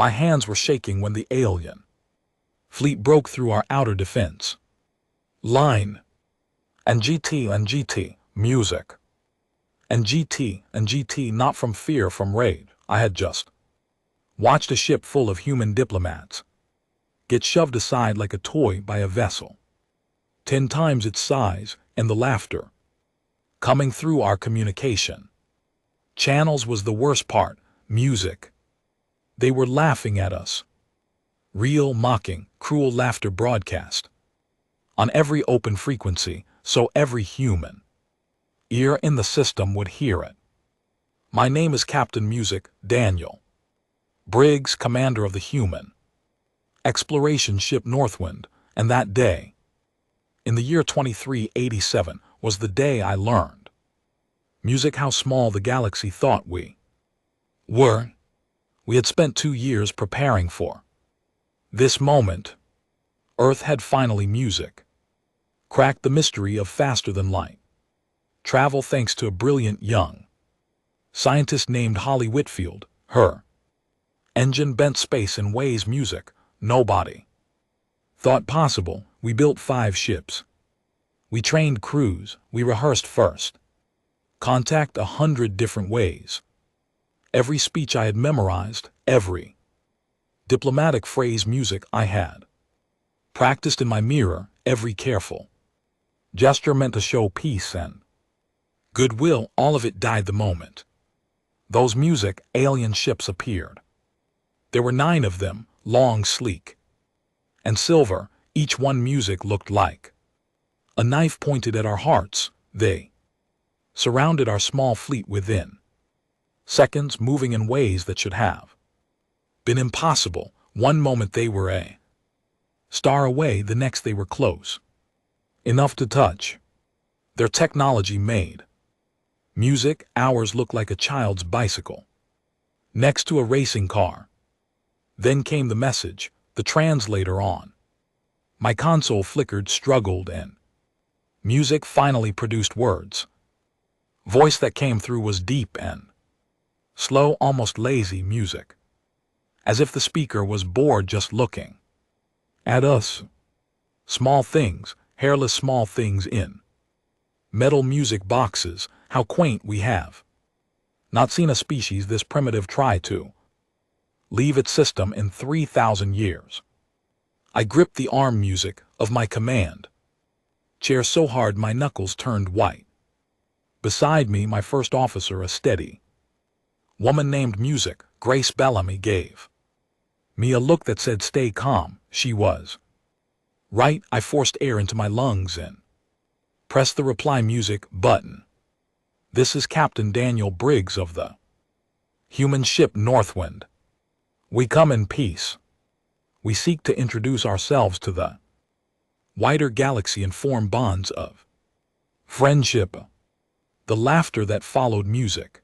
My hands were shaking when the alien fleet broke through our outer defense line. And GT, music. And GT, not from fear, from rage. I had just watched a ship full of human diplomats get shoved aside like a toy by a vessel 10 times its size, and the laughter coming through our communication channels was the worst part. Music. They were laughing at us. Real, mocking, cruel laughter broadcast on every open frequency, so every human ear in the system would hear it. My name is Captain Music, Daniel Briggs, commander of the human exploration ship Northwind, and that day, in the year 2387, was the day I learned music, how small the galaxy thought we were. We had spent 2 years preparing for this moment. Earth had finally music cracked the mystery of faster than light travel thanks to a brilliant young scientist named Holly Whitfield. Her engine bent space in ways music nobody thought possible. We built 5 ships. We trained crews. We rehearsed first contact 100 different ways. Every speech I had memorized, every diplomatic phrase music I had practiced in my mirror, every careful gesture meant to show peace and goodwill, all of it died the moment those music alien ships appeared. There were 9 of them, long, sleek, and silver. Each one music looked like a knife pointed at our hearts. They surrounded our small fleet within seconds, moving in ways that should have been impossible. One moment they were a star away, the next they were close enough to touch. Their technology made music ours look like a child's bicycle next to a racing car. Then came the message, the translator on my console flickered, struggled, and music finally produced words. Voice that came through was deep and slow, almost lazy music, as if the speaker was bored just looking at us. Small things, hairless small things in metal music boxes. How quaint. We have not seen a species this primitive try to leave its system in 3,000 years. I gripped the arm music of my command chair so hard my knuckles turned white. Beside me, my first officer, a steady woman named Music, Grace Bellamy, gave me a look that said, "Stay calm." She was right. I forced air into my lungs and pressed the reply music button. "This is Captain Daniel Briggs of the human ship Northwind. We come in peace. We seek to introduce ourselves to the wider galaxy and form bonds of friendship." The laughter that followed music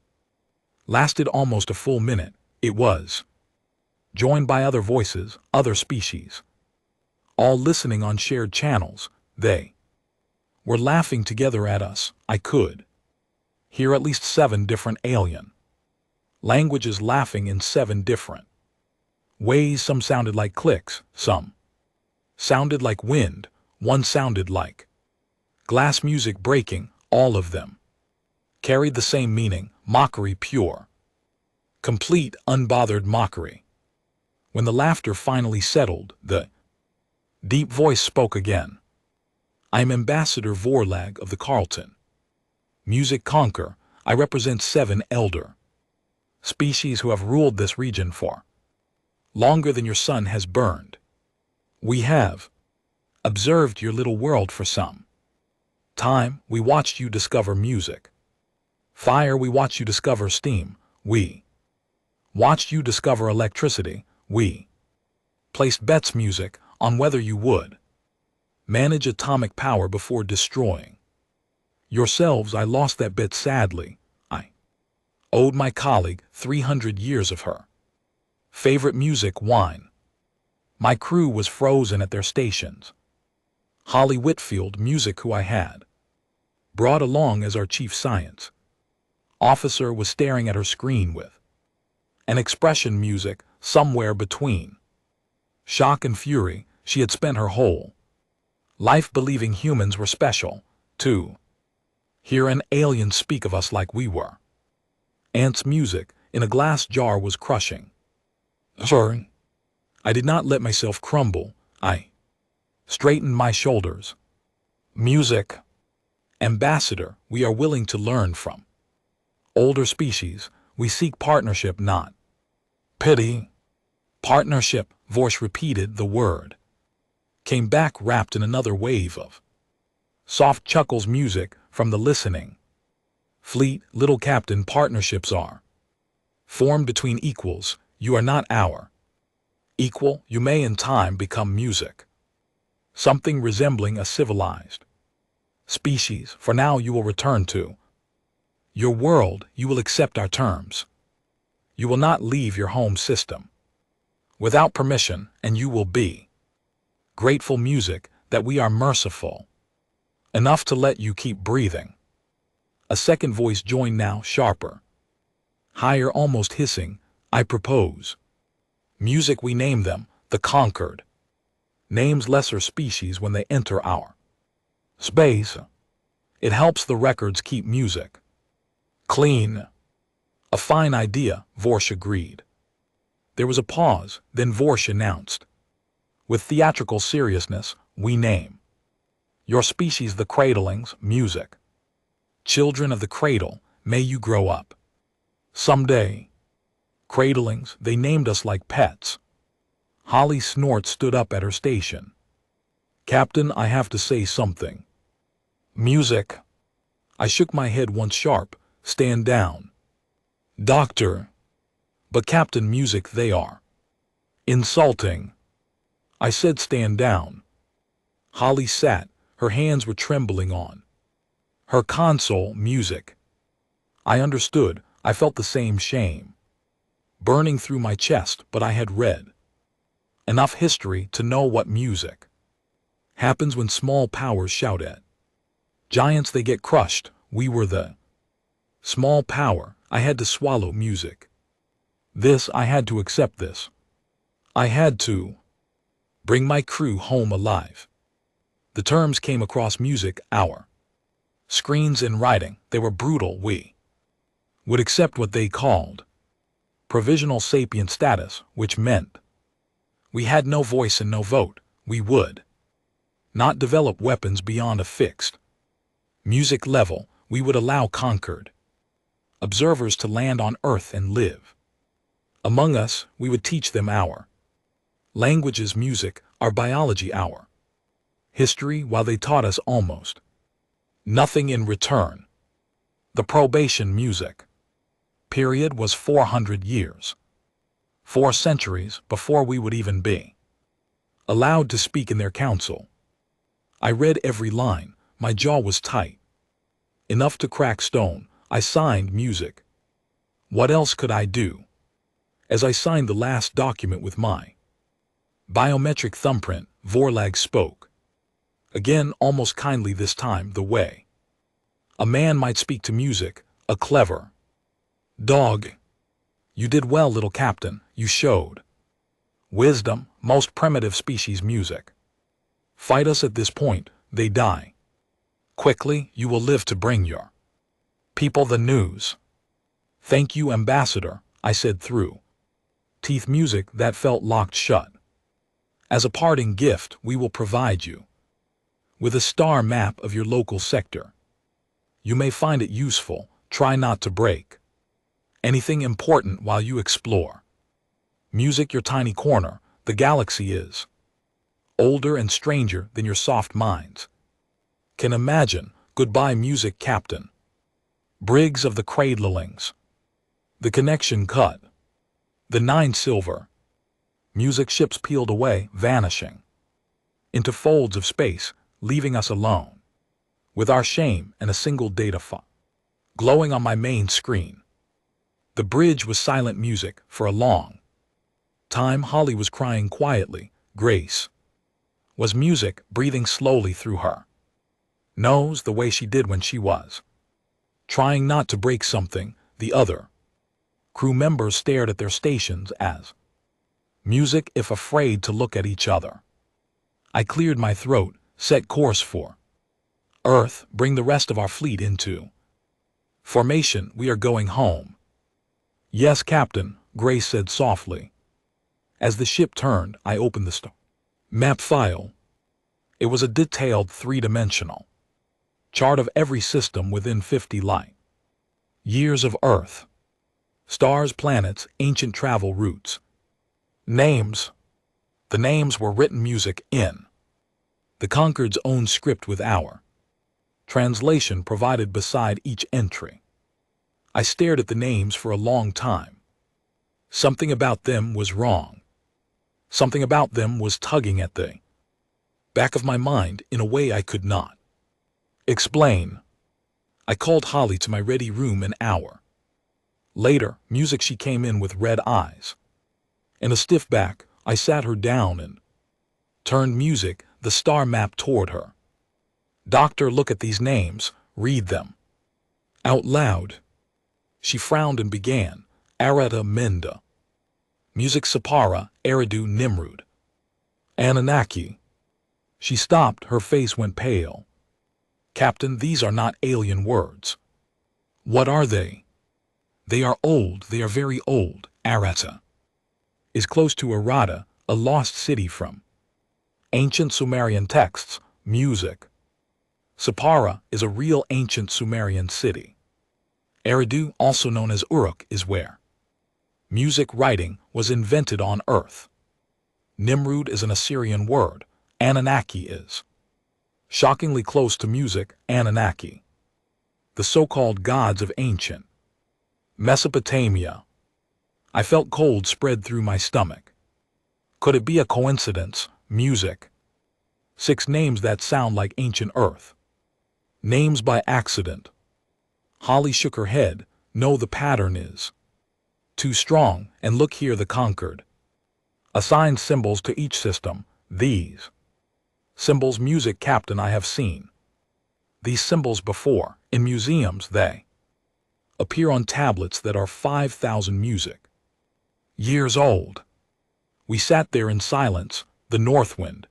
lasted almost a full minute. It was joined by other voices, other species, all listening on shared channels. They were laughing together at us. I could hear at least 7 different alien languages laughing in 7 different ways. Some sounded like clicks, some sounded like wind, one sounded like glass music breaking. All of them carried the same meaning, mockery, pure, complete, unbothered mockery. When the laughter finally settled, the deep voice spoke again. "I am Ambassador Vorlag of the Carlton Music Conquer. I represent 7 elder species who have ruled this region for longer than your sun has burned. We have observed your little world for some time. We watched you discover music. Fire, we watched you discover steam. We watched you discover electricity. We placed bets music on whether you would manage atomic power before destroying yourselves. I lost that bet sadly. I owed my colleague 300 years of her favorite music wine. My crew was frozen at their stations. Holly Whitfield, music, who I had brought along as our chief science officer, was staring at her screen with an expression music somewhere between shock and fury. She had spent her whole life believing humans were special. To hear an alien speak of us like we were ants, music in a glass jar was crushing. Sorry. I did not let myself crumble. I straightened my shoulders. Music. Ambassador, we are willing to learn from older species. We seek partnership, not pity. Partnership, Vorsh repeated the word. Came back wrapped in another wave of soft chuckles, music from the listening fleet. Little captain, partnerships are formed between equals. You are not our equal. You may in time become music, something resembling a civilized species. For now you will return to your world. You will accept our terms. You will not leave your home system without permission, and you will be grateful, music, that we are merciful enough to let you keep breathing. A second voice joined, now sharper, higher, almost hissing. I propose music. We name them the conquered. Names lesser species when they enter our space. It helps the records keep music clean. A fine idea, Vorsh agreed. There was a pause, then Vorsh announced, with theatrical seriousness, we name your species the Cradlings, music. Children of the cradle, may you grow up someday. Cradlings, they named us like pets. Holly Snort stood up at her station. Captain, I have to say something. Music. I shook my head once sharp. Stand down. Doctor. But Captain, music, they are insulting. I said stand down. Holly sat. Her hands were trembling on her console. Music. I understood. I felt the same shame burning through my chest, but I had read enough history to know what music happens when small powers shout at giants. They get crushed. We were the small power. I had to swallow music. I had to accept this. I had to bring my crew home alive. The terms came across music, our screens and writing. They were brutal. We would accept what they called provisional sapient status, which meant we had no voice and no vote. We would not develop weapons beyond a fixed music level. We would allow conquered observers to land on Earth and live among us. We would teach them our languages, music, our biology, our history, while they taught us almost nothing in return. The probation music period was 400 years, 4 centuries before we would even be allowed to speak in their council. I read every line. My jaw was tight, enough to crack stone. I signed music. What else could I do? As I signed the last document with my biometric thumbprint, Vorlag spoke again, almost kindly this time, the way a man might speak to music, a clever dog. You did well, little captain. You showed wisdom. Most primitive species, music, fight us at this point. They die quickly. You will live to bring your people the news. Thank you, Ambassador, I said through teeth. Music that felt locked shut. As a parting gift, we will provide you with a star map of your local sector. You may find it useful. Try not to break anything important while you explore music, your tiny corner. The galaxy is older and stranger than your soft minds can imagine. Goodbye, music, Captain Briggs of the Cradlings. The connection cut. The 9 silver music ships peeled away, vanishing into folds of space, leaving us alone with our shame and a single data file glowing on my main screen. The bridge was silent. Music for a long time. Holly was crying quietly. Grace was music, breathing slowly through her nose, the way she did when she was trying not to break something. The other crew members stared at their stations as music if afraid to look at each other. I cleared my throat, set course for Earth, bring the rest of our fleet into formation, we are going home. Yes, Captain, Grace said softly. As the ship turned, I opened the map file. It was a detailed three-dimensional chart of every system within 50 light years of Earth. Stars, planets, ancient travel routes. Names. The names were written music in the Concord's own script with our translation provided beside each entry. I stared at the names for a long time. Something about them was wrong. Something about them was tugging at the back of my mind in a way I could not explain. I called Holly to my ready room an hour later. Music, she came in with red eyes and a stiff back. I sat her down and turned music, the star map, toward her. Doctor, look at these names, read them out loud. She frowned and began. Arata Menda. Music, Sapara, Eridu, Nimrud. Anunnaki. She stopped, her face went pale. Captain, these are not alien words. What are they? They are old, they are very old. Arata is close to Arata, a lost city from ancient Sumerian texts. Music. Sapara is a real ancient Sumerian city. Eridu, also known as Uruk, is where music writing was invented on Earth. Nimrud is an Assyrian word. Anunnaki is shockingly close to music. Anunnaki, the so-called gods of ancient Mesopotamia. I felt cold spread through my stomach. Could it be a coincidence? Music. 6 names that sound like ancient Earth. Names by accident. Holly shook her head. No, the pattern is too strong, and look here, the Concord assigned symbols to each system. These symbols, music, Captain, I have seen these symbols before. In museums they appear on tablets that are 5,000 music years old. We sat there in silence. The north wind.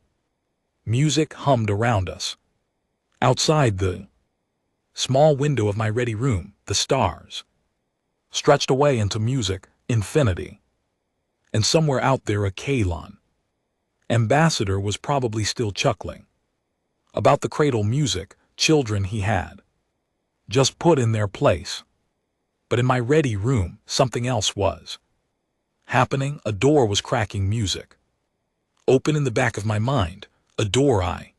Music hummed around us. Outside the small window of my ready room, the stars stretched away into music, infinity. And somewhere out there a Kalon ambassador was probably still chuckling about the cradle music children he had just put in their place. But in my ready room, something else was happening. A door was cracking. Music open in the back of my mind, a door I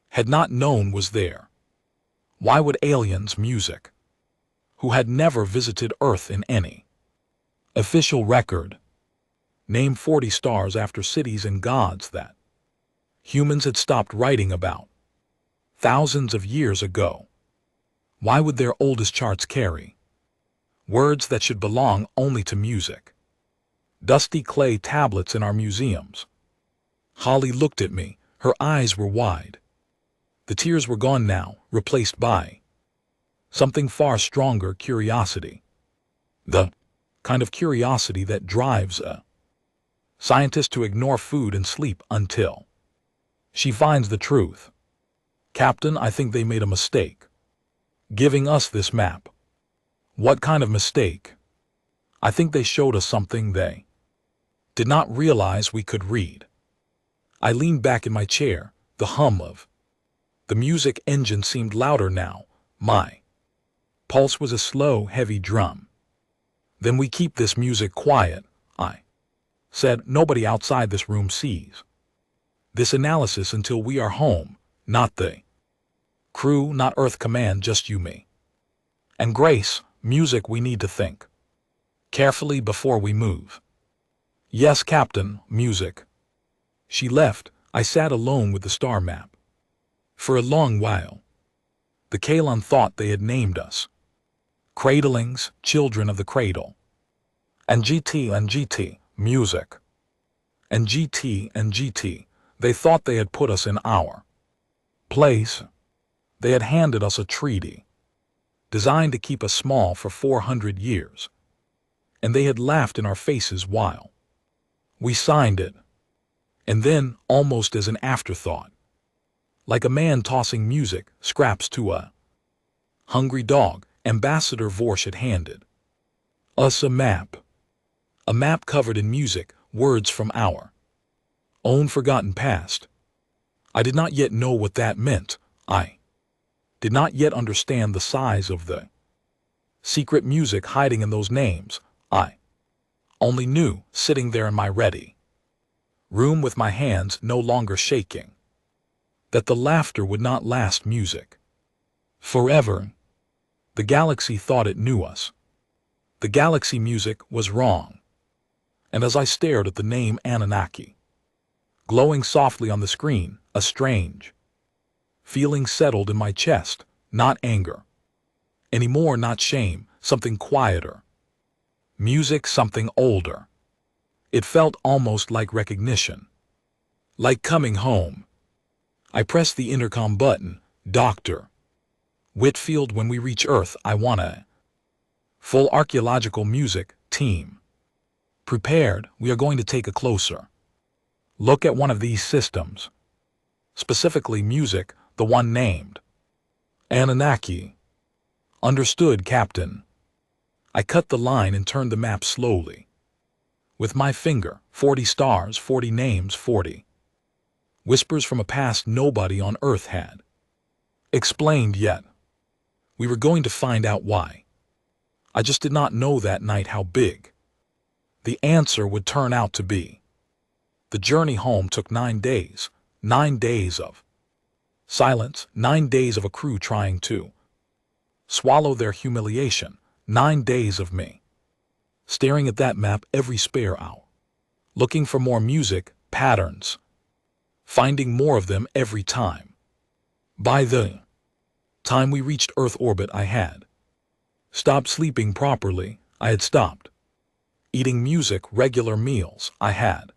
had not known was there. Why would aliens, music, who had never visited Earth in any official record, name 40 stars after cities and gods that humans had stopped writing about thousands of years ago? Why would their oldest charts carry words that should belong only to music? Dusty clay tablets in our museums. Holly looked at me. Her eyes were wide. The tears were gone now, replaced by something far stronger, curiosity. The kind of curiosity that drives a scientist to ignore food and sleep until she finds the truth. Captain, I think they made a mistake giving us this map. What kind of mistake? I think they showed us something they did not realize we could read. I leaned back in my chair. The hum of the music engine seemed louder now. My pulse was a slow, heavy drum. Then we keep this music quiet, I said. Nobody outside this room sees this analysis until we are home. Not the crew, not Earth Command, just you, me, and Grace. Music, we need to think carefully before we move. Yes, Captain. Music. She left. I sat alone with the star map. For a long while, the Kalon thought they had named us cradlings, children of the cradle. And GT, music. And GT, they thought they had put us in our place. They had handed us a treaty designed to keep us small for 400 years. And they had laughed in our faces while We signed it. And then, almost as an afterthought, like a man tossing music scraps to a hungry dog, Ambassador Vorsh had handed us a map covered in music, words from our own forgotten past. I did not yet know what that meant. I did not yet understand the size of the secret music hiding in those names. I only knew, sitting there in my ready room with my hands no longer shaking, that the laughter would not last music forever. The galaxy thought it knew us. The galaxy music was wrong. And as I stared at the name Anunnaki glowing softly on the screen, a strange feeling settled in my chest, not anger anymore, not shame, something quieter. Music, something older. It felt almost like recognition, like coming home. I pressed the intercom button. Dr. Whitfield, when we reach Earth, I want a full archaeological music team prepared. We are going to take a closer look at one of these systems, specifically music, the one named Anunnaki. Understood, Captain. I cut the line and turned the map slowly with my finger. 40 stars, 40 names, 40 whispers from a past nobody on Earth had explained yet. We were going to find out why. I just did not know that night how big the answer would turn out to be. The journey home took 9 days, 9 days of silence, 9 days of a crew trying to swallow their humiliation, 9 days of me staring at that map every spare hour, looking for more music, patterns, finding more of them every time. By the time we reached Earth orbit, I had stopped sleeping properly. I had stopped eating music, regular meals. I had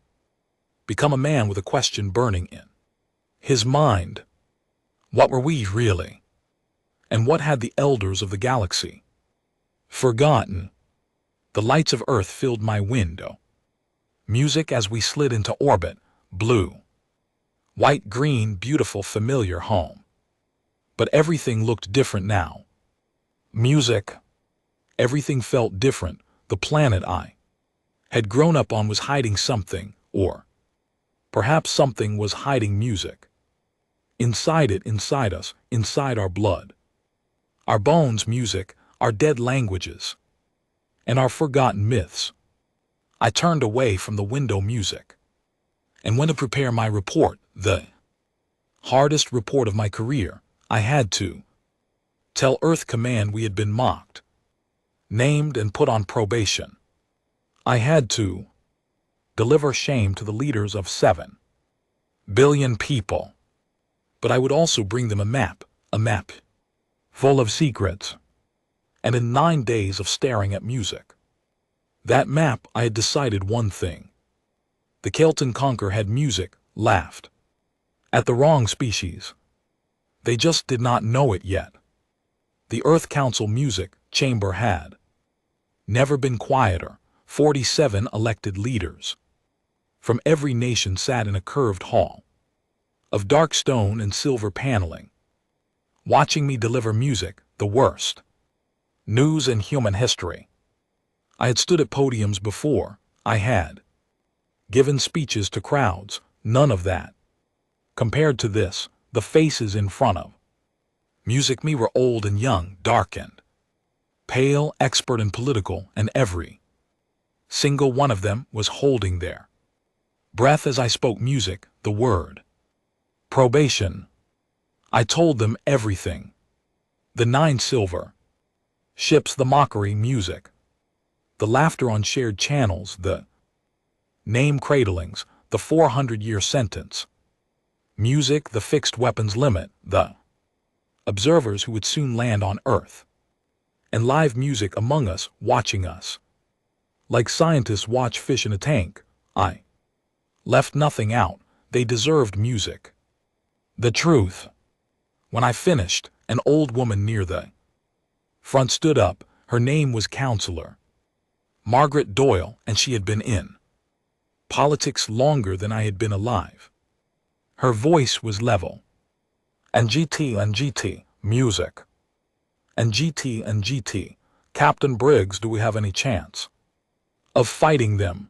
become a man with a question burning in his mind. What were we really? And what had the elders of the galaxy forgotten? The lights of Earth filled my window. Music as we slid into orbit, blue, white, green, beautiful, familiar home. But everything looked different now. Music. Everything felt different. The planet I had grown up on was hiding something, or perhaps something was hiding music. Inside it, inside us, inside our blood. Our bones, music, our dead languages, and our forgotten myths. I turned away from the window music and went to prepare my report, the hardest report of my career. I had to tell Earth Command we had been mocked, named, and put on probation. I had to deliver shame to the leaders of 7 billion people. But I would also bring them a map full of secrets. And in 9 days of staring at music, that map, I had decided one thing. The Kelton Conquer had music, laughed at the wrong species. They just did not know it yet. The Earth Council music chamber had never been quieter. 47 elected leaders from every nation sat in a curved hall of dark stone and silver paneling, watching me deliver music, the worst news in human history. I had stood at podiums before. I had given speeches to crowds. None of that compared to this. The faces in front of music me were old and young, darkened, pale, expert and political, and every single one of them was holding their breath as I spoke music, the word probation. I told them everything. The 9 silver ships, the mockery music, the laughter on shared channels, the name cradlings, the 400-year sentence music, the fixed weapons limit, the observers who would soon land on Earth, and live music among us, watching us like scientists watch fish in a tank. I left nothing out. They deserved music. The truth. When I finished, an old woman near the front stood up. Her name was Counselor Margaret Doyle, and she had been in politics longer than I had been alive. Her voice was level. And GT, music. And GT, Captain Briggs, do we have any chance of fighting them?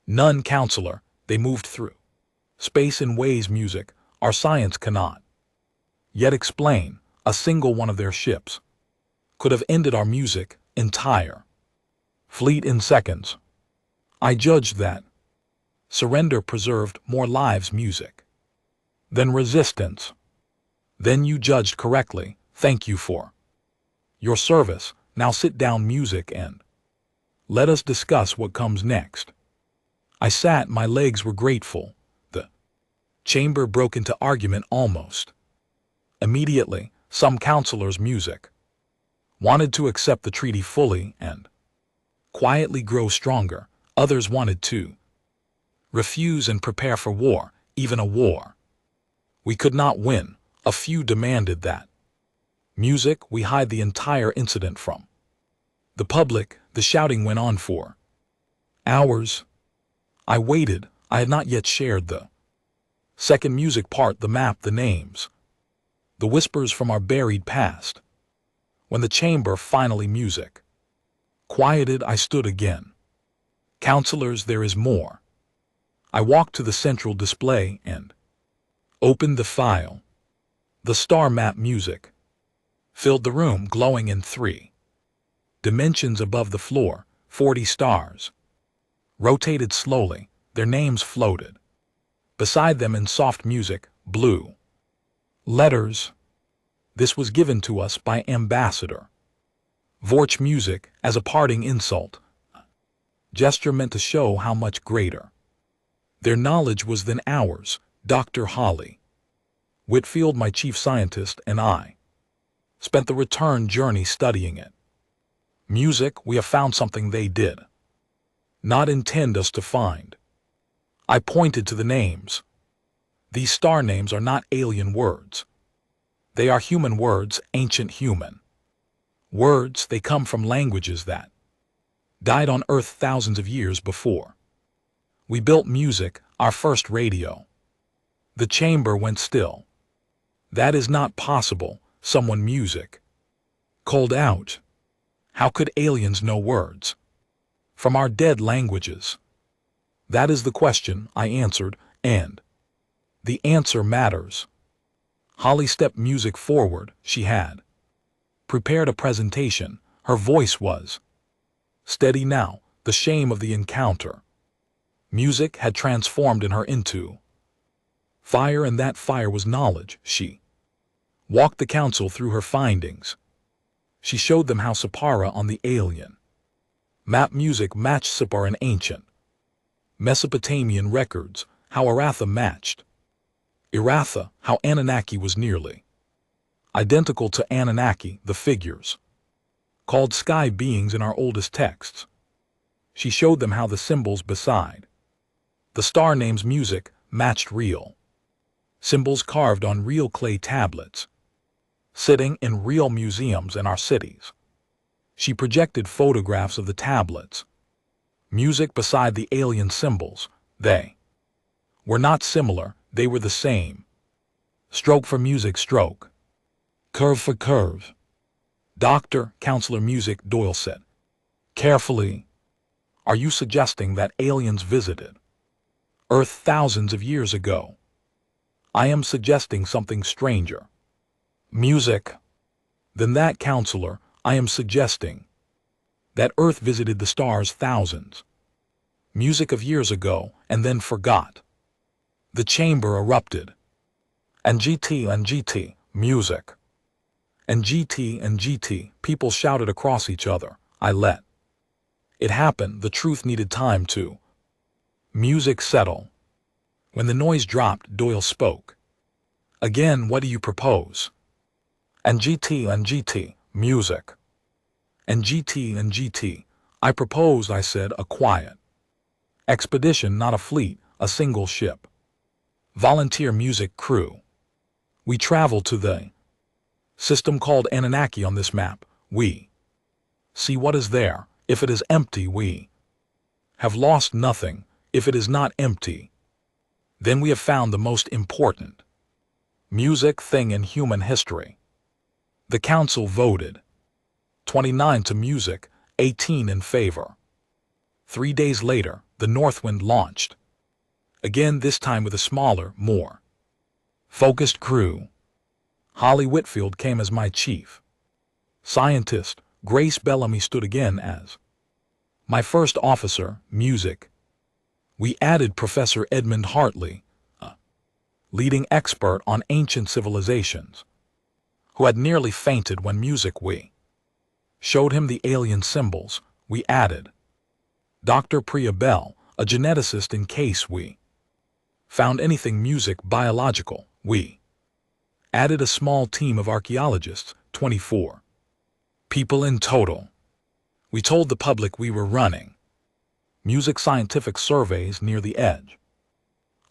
None, counselor. They moved through space in ways music, our science cannot yet explain. A single one of their ships could have ended our music entire fleet in seconds. I judged that surrender preserved more lives, music, than resistance. Then you judged correctly. Thank you for your service. Now sit down, music, and let us discuss what comes next. I sat, my legs were grateful. The chamber broke into argument almost immediately. Some counselors, music, wanted to accept the treaty fully and quietly grow stronger. Others wanted to refuse and prepare for war, even a war we could not win. A few demanded that music, we hide the entire incident from the public. The shouting went on for hours. I waited. I had not yet shared the second music part, the map, the names, the whispers from our buried past. When the chamber finally music quieted, I stood again. Counselors, there is more. I walked to the central display and opened the file. The star map, music, filled the room, glowing in 3 dimensions above the floor. 40 stars rotated slowly. Their names floated beside them in soft music, blue letters. This was given to us by Ambassador Vorch, music, as a parting insult, gesture meant to show how much greater their knowledge was than ours. Dr. Holly Whitfield, my chief scientist, and I spent the return journey studying it. Music, we have found something they did not intend us to find. I pointed to the names. These star names are not alien words. They are human words, ancient human words. They come from languages that died on Earth thousands of years before we built music, our first radio. The chamber went still. That is not possible, someone, music, called out. How could aliens know words from our dead languages? That is the question, I answered, and the answer matters. Holly stepped music forward. She had prepared a presentation. Her voice was steady now. The shame of the encounter, music, had transformed in her into fire, and that fire was knowledge. She walked the council through her findings. She showed them how Sapara on the alien map music matched Sapara in ancient Mesopotamian records, how Aratha matched Iratha, how Anunnaki was nearly identical to Anunnaki, the figures called sky beings in our oldest texts. She showed them how the symbols beside the star names, music, matched real symbols carved on real clay tablets, sitting in real museums in our cities. She projected photographs of the tablets, music beside the alien symbols. They were not similar, they were the same. Stroke for music, stroke. Curve for curve. Doctor, counselor, music, Doyle said carefully. Are you suggesting that aliens visited Earth thousands of years ago? I am suggesting something stranger. Music. Than that, counselor. I am suggesting that Earth visited the stars thousands music of years ago and then forgot. The chamber erupted. And GT, music. And GT, people shouted across each other. I let it happen. The truth needed time to music settle. When the noise dropped, Doyle spoke again. What do you propose? And GT, music. And GT, I propose, I said, a quiet expedition, not a fleet, a single ship. Volunteer music crew. We travel to the system called Anunnaki on this map. We see what is there. If it is empty, we have lost nothing. If it is not empty, then we have found the most important music thing in human history. The council voted 29 to music, 18 in favor. 3 days later, the Northwind launched. Again, this time with a smaller, more focused crew. Holly Whitfield came as my chief scientist. Grace Bellamy stood again as my first officer, music. We added Professor Edmund Hartley, a leading expert on ancient civilizations, who had nearly fainted when music we showed him the alien symbols. We added Dr. Priya Bell, a geneticist, in case we found anything music biological. We added a small team of archaeologists, 24 people in total. We told the public we were running music scientific surveys near the edge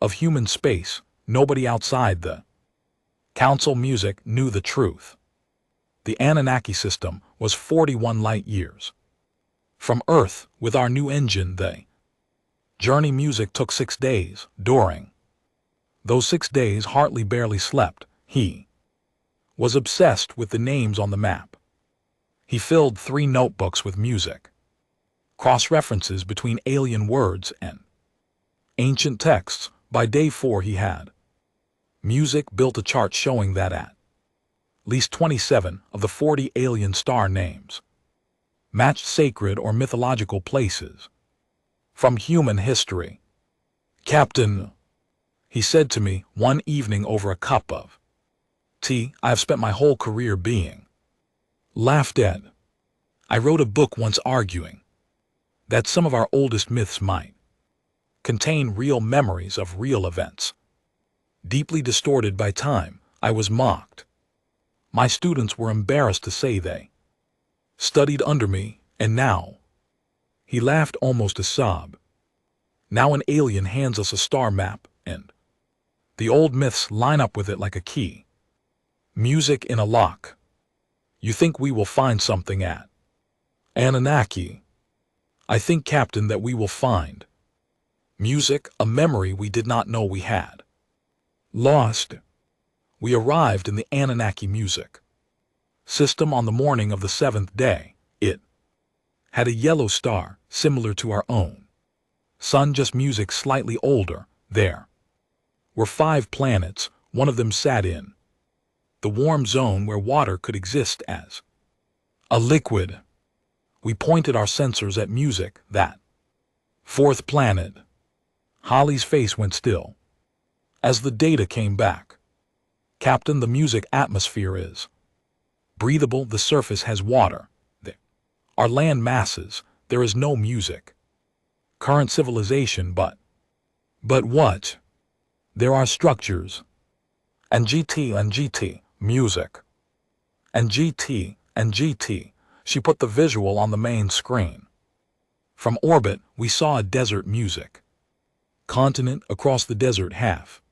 of human space. Nobody outside the council music knew the truth. The Anunnaki system was 41 light years from Earth. With our new engine, the journey music took 6 days. During those 6 days, Hartley barely slept. He was obsessed with the names on the map. He filled 3 notebooks with music, cross-references between alien words and ancient texts. By day 4 he had music built a chart showing that at least 27 of the 40 alien star names matched sacred or mythological places from human history. "Captain," he said to me one evening over a cup of tea, "I have spent my whole career being laughed at. I wrote a book once arguing that some of our oldest myths might contain real memories of real events, deeply distorted by time. I was mocked. My students were embarrassed to say they studied under me, and now," he laughed almost a sob, "now an alien hands us a star map, and the old myths line up with it like a key. Music in a lock. You think we will find something at Anunnaki? I think, Captain, that we will find music, a memory we did not know we had lost." We arrived in the Anunnaki music system on the morning of the 7th day. It had a yellow star, similar to our own sun, just music slightly older. There were 5 planets. One of them sat in the warm zone where water could exist as a liquid. We pointed our sensors at music, that 4th planet. Holly's face went still as the data came back. "Captain, the music atmosphere is breathable. The surface has water. There are land masses. There is no music. Current civilization, but what? There are structures. And GT, music. And GT. She put the visual on the main screen. From orbit, we saw a desert music continent. Across the desert, half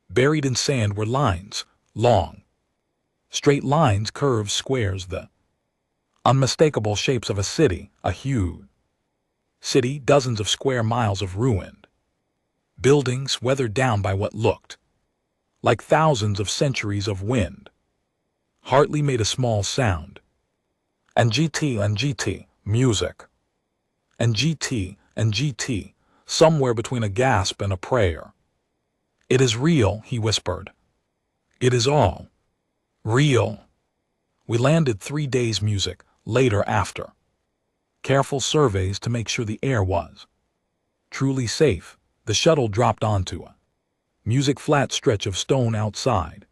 buried in sand, were lines, long, straight lines, curves, squares, the unmistakable shapes of a city, a huge city, dozens of square miles of ruined buildings, weathered down by what looked like thousands of centuries of wind. Hartley made a small sound. And GT, music. And GT, somewhere between a gasp and a prayer. "It is real," he whispered. "It is all real." We landed 3 days music later, after careful surveys to make sure the air was truly safe. The shuttle dropped onto a music flat stretch of stone outside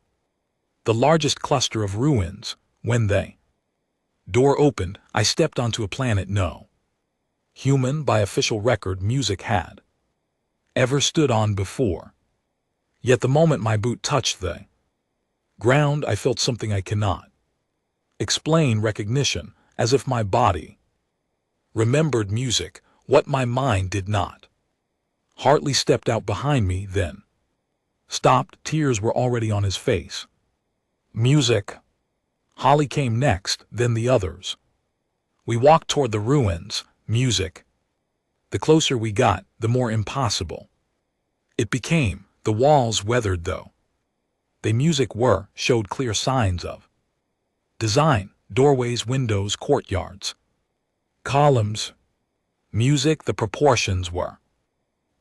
the largest cluster of ruins. When the door opened, I stepped onto a planet no human, by official record, music had ever stood on before. Yet the moment my boot touched the ground, I felt something I cannot explain, recognition, as if my body remembered music, what my mind did not. Hartley stepped out behind me, then stopped. Tears were already on his face. "Music." Holly came next, then the others. We walked toward the ruins. "Music." The closer we got, the more impossible it became. The walls weathered though. The music showed clear signs of design, doorways, windows, courtyards, columns. Music, the proportions were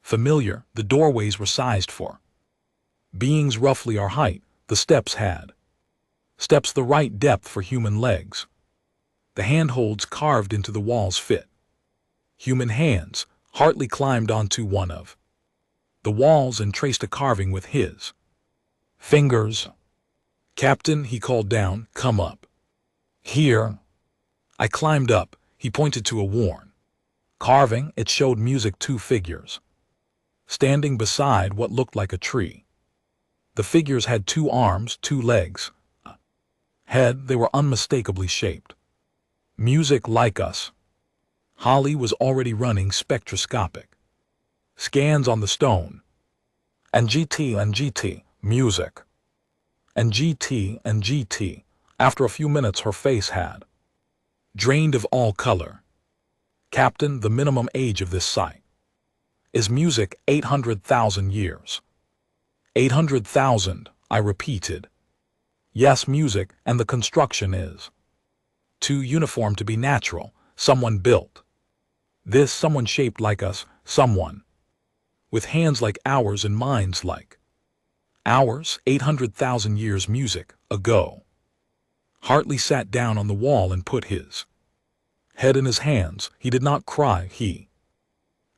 familiar, the doorways were sized for beings roughly our height, the steps the right depth for human legs. The handholds carved into the walls fit human hands. Hartley climbed onto one of the walls and traced a carving with his fingers. "Captain," he called down, "come up here." I climbed up. He pointed to a worn carving. It showed music, two figures standing beside what looked like a tree. The figures had two arms, two legs, a head. They were unmistakably shaped. Music like us. Holly was already running spectroscopic scans on the stone. And GT, music. And GT. After a few minutes her face had drained of all color. "Captain, the minimum age of this site is music 800,000 years. 800,000, I repeated. Yes, music, and the construction is too uniform to be natural. Someone built this, someone shaped like us, someone with hands like ours and minds like ours. 800,000 years music ago." Hartley sat down on the wall and put his head in his hands. He did not cry. He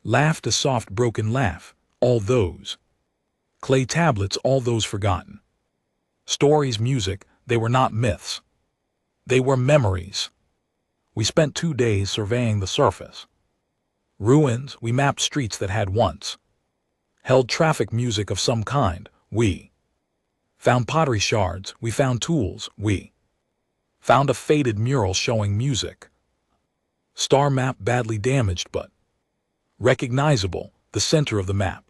laughed a soft, broken laugh. All those clay tablets, all those forgotten stories, music, they were not myths. They were memories. We spent 2 days surveying the surface ruins. We mapped streets that had once held traffic, music of some kind. We found pottery shards. We found tools. We found a faded mural showing music. Star map badly damaged but recognizable. The center of the map.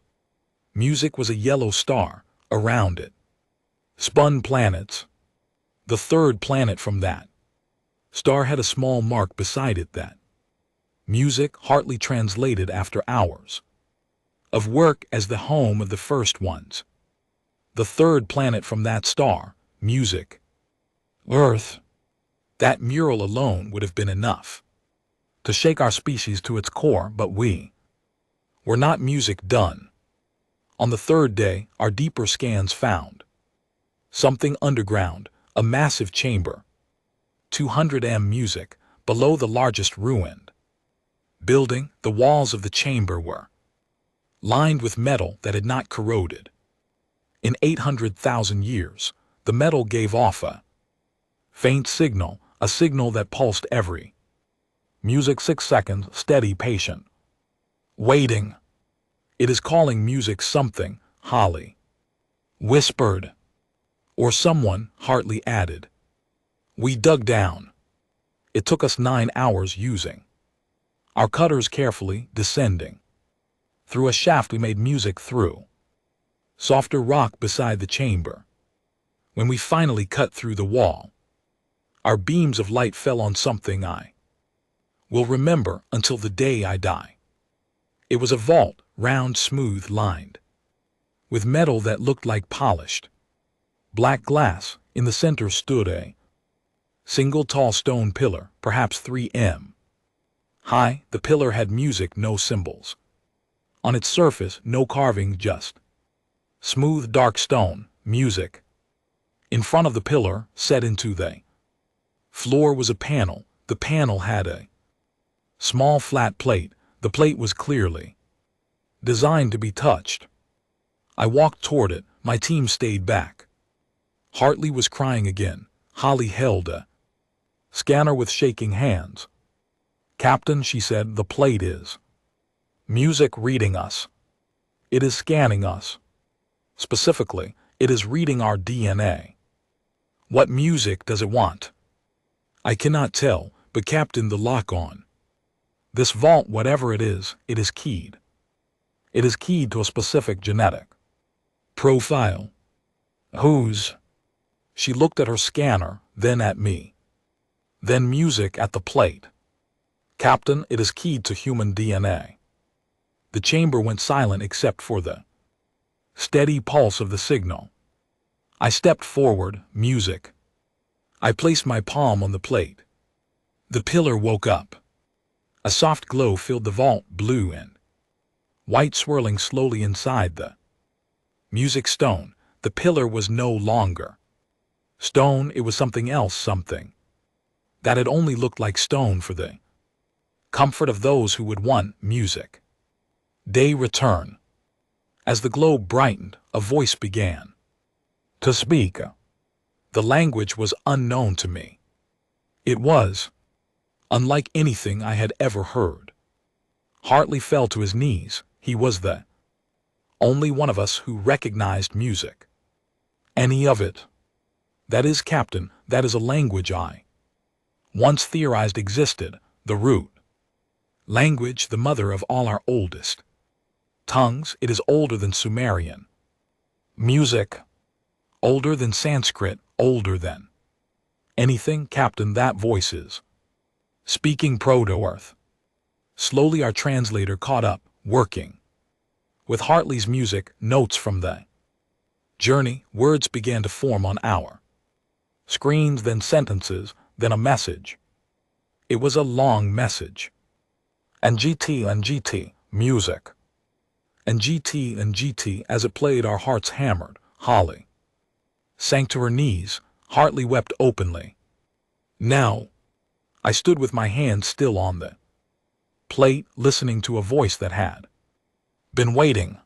Music was a yellow star. Around it spun planets. The third planet from that star had a small mark beside it. That music, Hartley translated after hours of work, as the home of the first ones. The third planet from that star, music, Earth. That mural alone would have been enough to shake our species to its core, but we were not music done. On the third day, our deeper scans found something underground, a massive chamber, 200 m music, below the largest ruined building. The walls of the chamber were lined with metal that had not corroded. In 800,000 years, the metal gave off a faint signal, a signal that pulsed every music 6 seconds, steady, patient, waiting. "It is calling music something," Holly whispered. "Or someone," Hartley added. We dug down. It took us 9 hours, using our cutters carefully, descending through a shaft. We made music through softer rock beside the chamber. When we finally cut through the wall, our beams of light fell on something I will remember until the day I die. It was a vault, round, smooth, lined with metal that looked like polished black glass. In the center stood a single tall stone pillar, perhaps 3 m high. The pillar had music, no symbols on its surface, no carving, just smooth, dark stone. Music. In front of the pillar, set into the floor, was a panel. The panel had a small flat plate. The plate was clearly designed to be touched. I walked toward it. My team stayed back. Hartley was crying again. Holly held a scanner with shaking hands. "Captain," she said, "the plate is music reading us. It is scanning us. Specifically, it is reading our DNA. What music does it want?" "I cannot tell, but Captain, the lock on this vault, whatever it is keyed. It is keyed to a specific genetic profile." "Whose?" She looked at her scanner, then at me, then music at the plate. "Captain, it is keyed to human DNA. The chamber went silent except for the steady pulse of the signal. I stepped forward, music. I placed my palm on the plate. The pillar woke up. A soft glow filled the vault, blue and white swirling slowly inside the music stone. The pillar was no longer stone, it was something else, something that had only looked like stone for the comfort of those who would want music. Day return. As the glow brightened, a voice began to speak. The language was unknown to me. It was unlike anything I had ever heard. Hartley fell to his knees. He was the only one of us who recognized music. Any of it. That is, Captain, that is a language I once theorized existed, the root language, the mother of all our oldest tongues. It is older than Sumerian. Music, older than Sanskrit, older than anything, Captain, that voice is speaking Proto-Earth. Slowly our translator caught up, working with Hartley's music, notes from the journey. Words began to form on our screens, then sentences, then a message. It was a long message. And GT, music. And GT, as it played, our hearts hammered. Holly sank to her knees. Hartley wept openly. Now, I stood with my hand still on the plate, listening to a voice that had been waiting.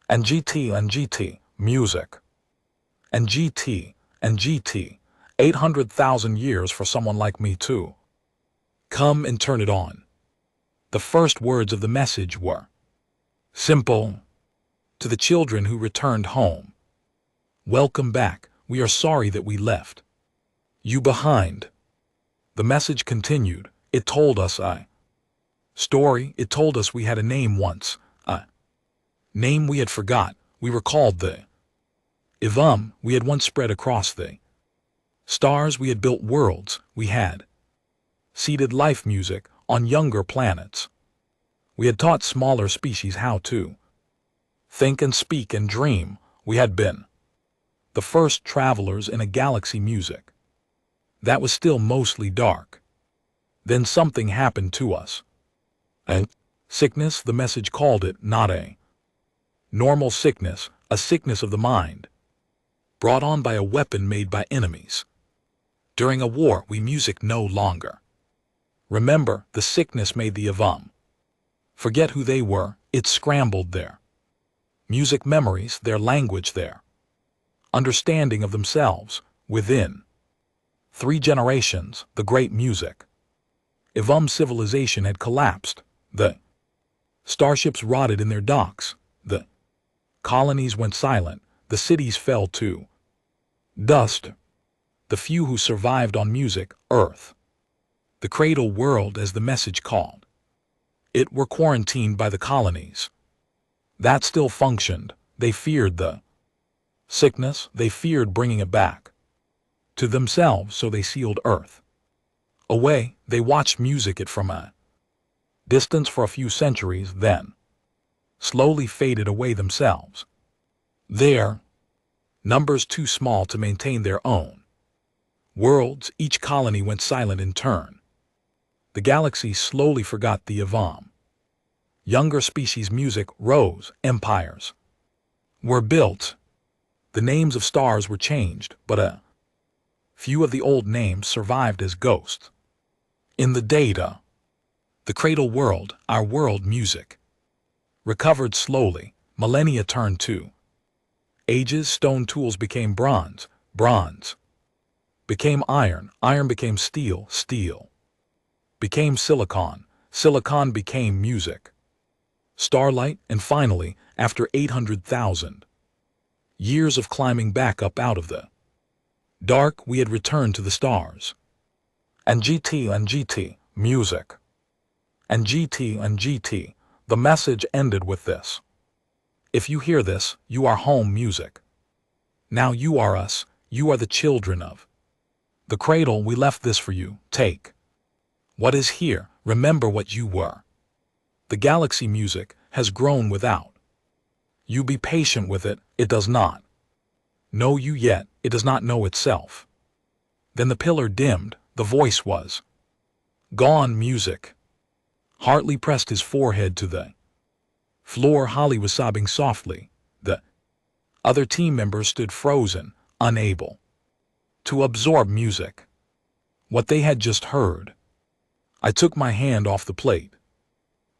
And GT, music. And GT, 800,000 years for someone like me too. Come and turn it on. The first words of the message were simple. To the children who returned home, welcome back. We are sorry that we left you behind. The message continued. It told us a story. It told us we had a name once, a name we had forgot. We were called the Ivam. We had once spread across the stars. We had built worlds. We had seeded life music on younger planets. We had taught smaller species how to think and speak and dream. We had been the first travelers in a galaxy music that was still mostly dark. Then something happened to us. A sickness, the message called it, not a normal sickness, a sickness of the mind, brought on by a weapon made by enemies. During a war, we music no longer. Remember, the sickness made the Avam forget who they were. It scrambled their music memories, their language, their understanding of themselves. Within 3 generations, the great music Ivam civilization had collapsed. The starships rotted in their docks. The colonies went silent. The cities fell to dust. The few who survived on music, Earth, the cradle world as the message called it, were quarantined by the colonies that still functioned. They feared the sickness. They feared bringing it back to themselves, so they sealed Earth away. They watched music it from a distance for a few centuries, then slowly faded away themselves. Their numbers too small to maintain their own worlds. Each colony went silent in turn. The galaxy slowly forgot the Avam. Younger species music rose. Empires were built. The names of stars were changed, but a few of the old names survived as ghosts. In the data, the cradle world, our world music, recovered slowly. Millennia turned to ages. Stone tools became bronze. Bronze became iron. Iron became steel. Steel became silicon. Silicon became music, starlight, and finally, after 800,000 years of climbing back up out of the dark, we had returned to the stars. And GT, music. And GT, the message ended with this. If you hear this, you are home, music. Now you are us. You are the children of the cradle. We left this for you. Take what is here. Remember what you were. The galaxy music, has grown without. You be patient with it, it does not know you yet, it does not know itself. Then the pillar dimmed, the voice was gone. Music. Hartley pressed his forehead to the floor. Holly was sobbing softly. The other team members stood frozen, unable to absorb music. What they had just heard. I took my hand off the plate.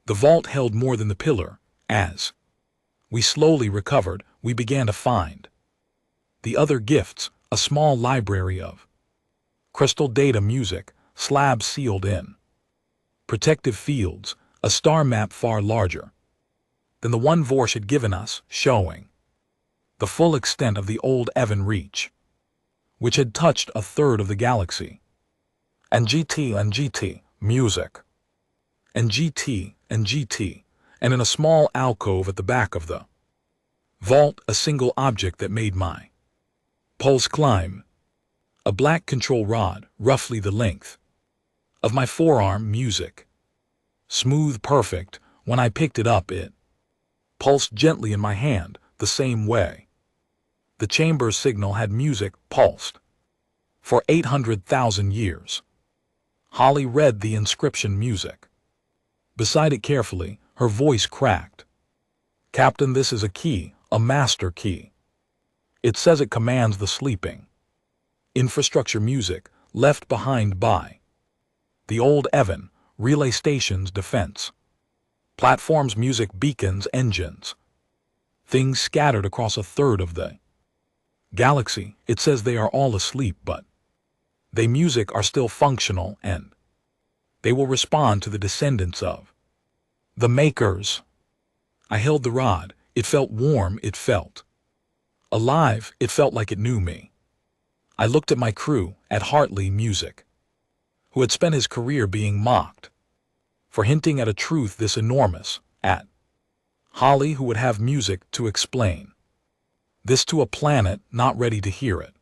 The vault held more than the pillar. As we slowly recovered, we began to find the other gifts, a small library of crystal data music, slabs sealed in protective fields, a star map far larger than the one Vorsh had given us, showing the full extent of the old Evan reach, which had touched a third of the galaxy. And GT, music. And GT, and in a small alcove at the back of the vault, a single object that made my pulse climb. A black control rod, roughly the length of my forearm. Music. Smooth, perfect. When I picked it up, it pulsed gently in my hand, the same way the chamber's signal had music pulsed for 800,000 years. Holly read the inscription. Music. Beside it carefully, her voice cracked. Captain, this is a key, a master key. It says it commands the sleeping infrastructure. Music, left behind by the old Evan, relay stations, defense platforms, music, beacons, engines. Things scattered across a third of the galaxy. It says they are all asleep, but they music are still functional, and they will respond to the descendants of the Makers. I held the rod. It felt warm, it felt alive, it felt like it knew me. I looked at my crew, at Hartley, music, who had spent his career being mocked for hinting at a truth this enormous, at Holly, who would have music to explain this to a planet not ready to hear it,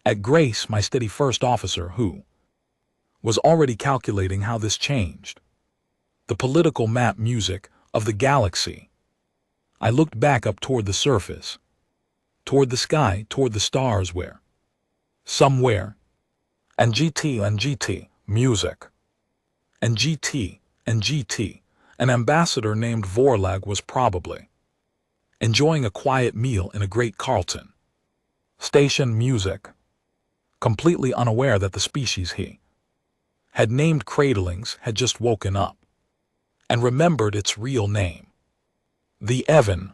at Grace, my steady first officer, who was already calculating how this changed the political map. Music of the galaxy. I looked back up toward the surface, toward the sky, toward the stars, where somewhere, and GT, music, and GT, an ambassador named Vorlag was probably enjoying a quiet meal in a great Carlton station. Music, completely unaware that the species he had named Cradlings had just woken up and remembered its real name. The Evan.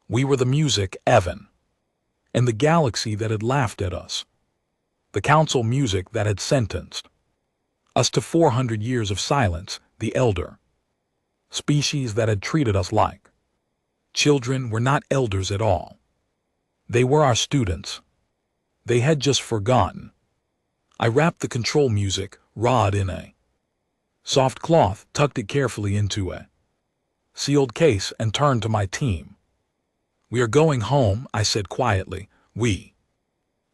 We were the music Evan, and the galaxy that had laughed at us. The council music that had sentenced us to 400 years of silence, the elder species that had treated us like children were not elders at all. They were our students. They had just forgotten. I wrapped the control music rod in a soft cloth, tucked it carefully into a sealed case, and turned to my team. We are going home, I said quietly. We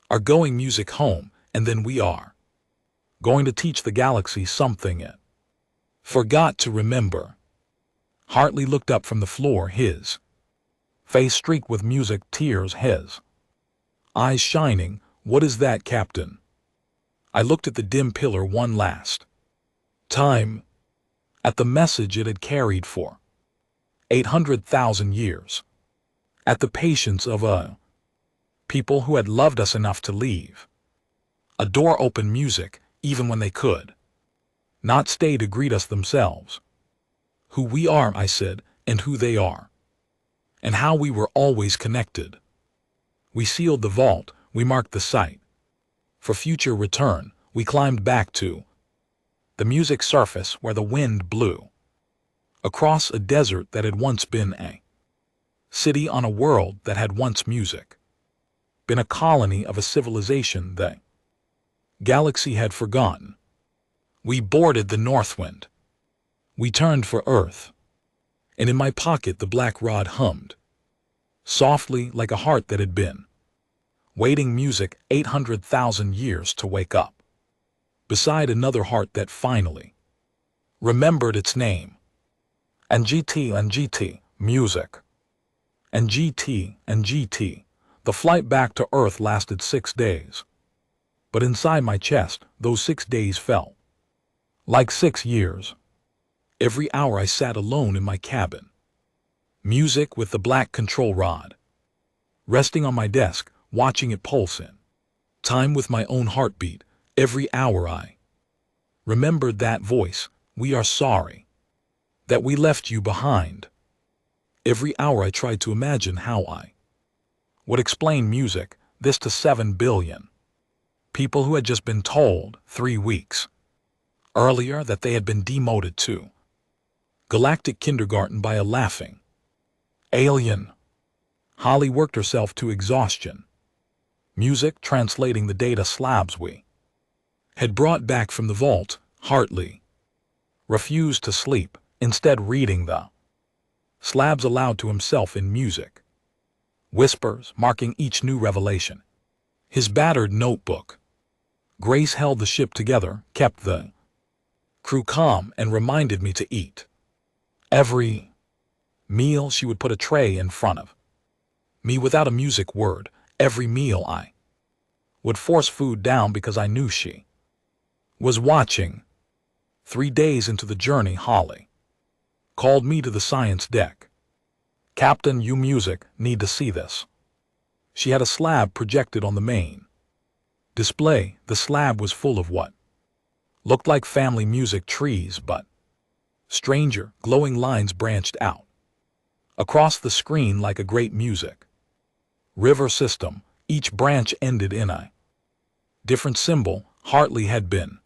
are going music home, and then we are going to teach the galaxy something it forgot to remember. Hartley looked up from the floor, his face streaked with music, tears, his eyes shining. What is that, Captain? I looked at the dim pillar one last time, at the message it had carried for 800,000 years, at the patience of a people who had loved us enough to leave a door open. Music, even when they could not stay to greet us themselves. Who we are, I said, and who they are, and how we were always connected. We sealed the vault, we marked the site for future return. We climbed back to the music surface where the wind blew across a desert that had once been a city on a world that had once music, been a colony of a civilization the galaxy had forgotten. We boarded the Northwind. We turned for Earth, and in my pocket the black rod hummed softly like a heart that had been waiting. Music, 800,000 years to wake up beside another heart that finally remembered its name. and GT, music, and GT. The flight back to Earth lasted 6 days. But inside my chest, those 6 days felt like 6 years. Every hour I sat alone in my cabin. Music with the black control rod. Resting on my desk, watching it pulse in. Time with my own heartbeat. Every hour I remembered that voice. We are sorry that we left you behind. Every hour I tried to imagine how I would explain music, this to 7 billion people who had just been told 3 weeks earlier that they had been demoted to galactic kindergarten by a laughing alien. Holly worked herself to exhaustion. Music translating the data slabs we had brought back from the vault. Hartley refused to sleep, instead reading the slabs aloud to himself in music. Whispers marking each new revelation. His battered notebook. Grace held the ship together, kept the crew calm, and reminded me to eat. Every meal she would put a tray in front of me without a music word. Every meal I would force food down because I knew she was watching. 3 days into the journey, Holly called me to the science deck. Captain, you music need to see this. She had a slab projected on the main display. The slab was full of what looked like family music trees, but stranger, glowing lines branched out across the screen like a great music river system. Each branch ended in a different symbol. Hartley had been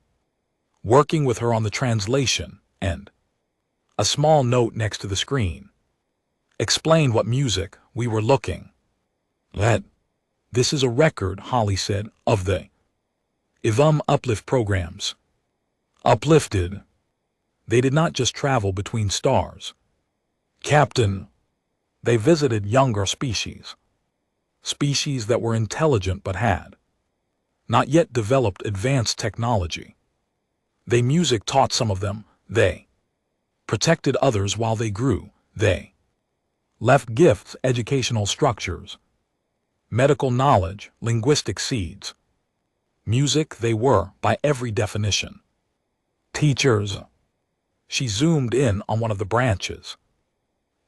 working with her on the translation, and a small note next to the screen explained what music we were looking at. This is a record, Holly said, of the IVUM uplift programs. Uplifted. They did not just travel between stars, Captain. They visited younger species. Species that were intelligent but had not yet developed advanced technology. They music taught some of them. They protected others while they grew. They left gifts, educational structures, medical knowledge, linguistic seeds. Music they were, by every definition. Teachers. She zoomed in on one of the branches.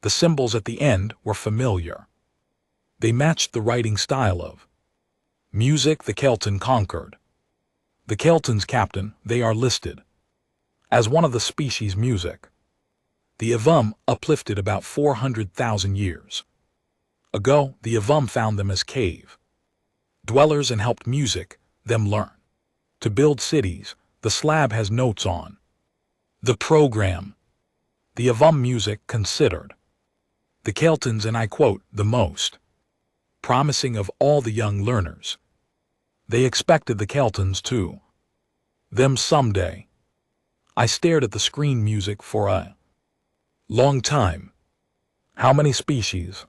The symbols at the end were familiar. They matched the writing style of music the Kelton conquered. The Keltons, Captain, they are listed as one of the species music. The IVUM uplifted about 400,000 years ago. The IVUM found them as cave dwellers and helped music them learn to build cities. The slab has notes on the program. The IVUM music considered the Keltons, and I quote, the most promising of all the young learners. They expected the Keltons to them someday. I stared at the screen music for a long time. How many species?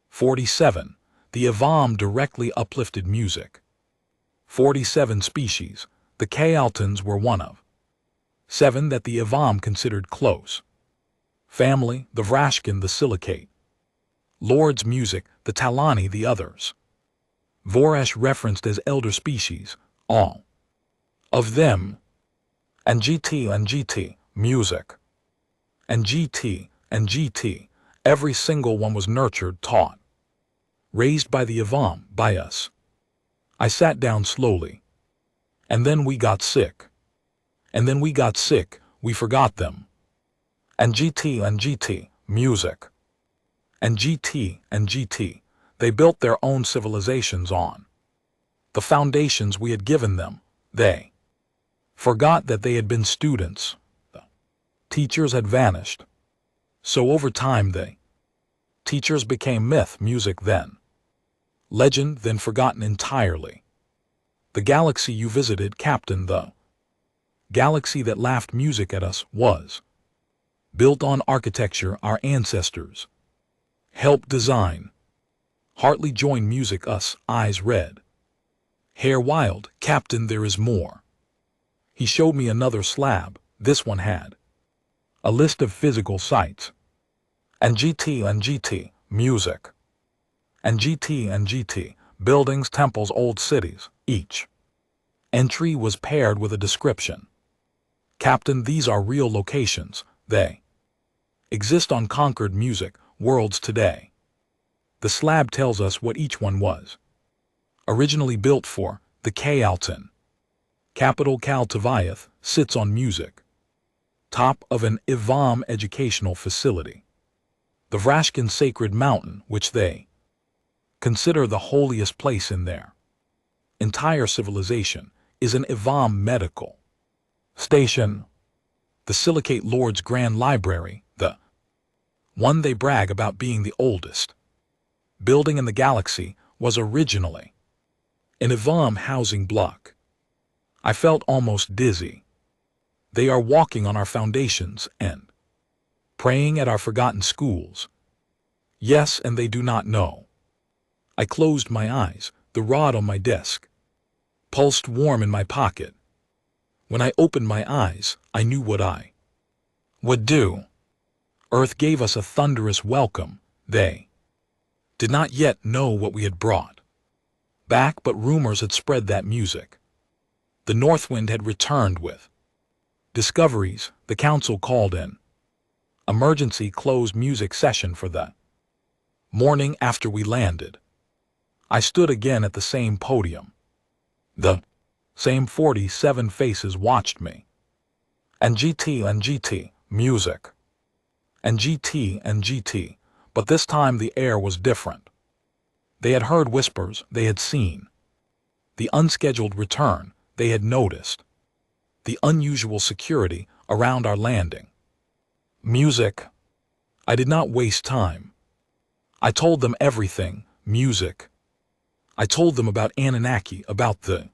47. The IVUM directly uplifted music. 47 species. The Keltons were one of 7 that the IVUM considered close family. The Vrashkin, the Silicate Lord's music, the Talani, the others. Voresh referenced as elder species, all of them. And GT, music. And GT, every single one was nurtured, taught, raised by the IVUM, by us. I sat down slowly. And then we got sick. And then we got sick, we forgot them. And GT, music. And GT, they built their own civilizations on the foundations we had given them. They forgot that they had been students. The teachers had vanished. So over time teachers became myth, music then legend, then forgotten entirely. The galaxy you visited, Captain, the galaxy that laughed music at us, was built on architecture our ancestors helped design. Hartley joined music us, eyes red, hair wild. Captain, there is more. He showed me another slab. This one had A list of physical sites. And GT, music. And GT, buildings, temples, old cities, each entry was paired with a description. Captain, these are real locations. They exist on conquered music worlds today. The slab tells us what each one was. Originally built for the Kalton. Capital Kaltaviath sits on music. Top of an Ivam educational facility. The Vrashkin sacred mountain, which they consider the holiest place in their entire civilization, is an Ivam medical station. The Silicate Lord's Grand Library, the one they brag about being the oldest building in the galaxy, was originally an Ivam housing block. I felt almost dizzy. They are walking on our foundations and praying at our forgotten schools. Yes, and they do not know. I closed my eyes, the rod on my desk pulsed warm in my pocket. When I opened my eyes, I knew what I would do. Earth gave us a thunderous welcome. They did not yet know what we had brought back, but rumors had spread that music. The Northwind had returned with discoveries. The council called in emergency closed music session for the morning after we landed. I stood again at the same podium. The same 47 faces watched me. And GT, music. And GT, but this time the air was different. They had heard whispers, they had seen the unscheduled return, they had noticed the unusual security around our landing. Music. I did not waste time. I told them everything. Music. I told them about Anunnaki, about the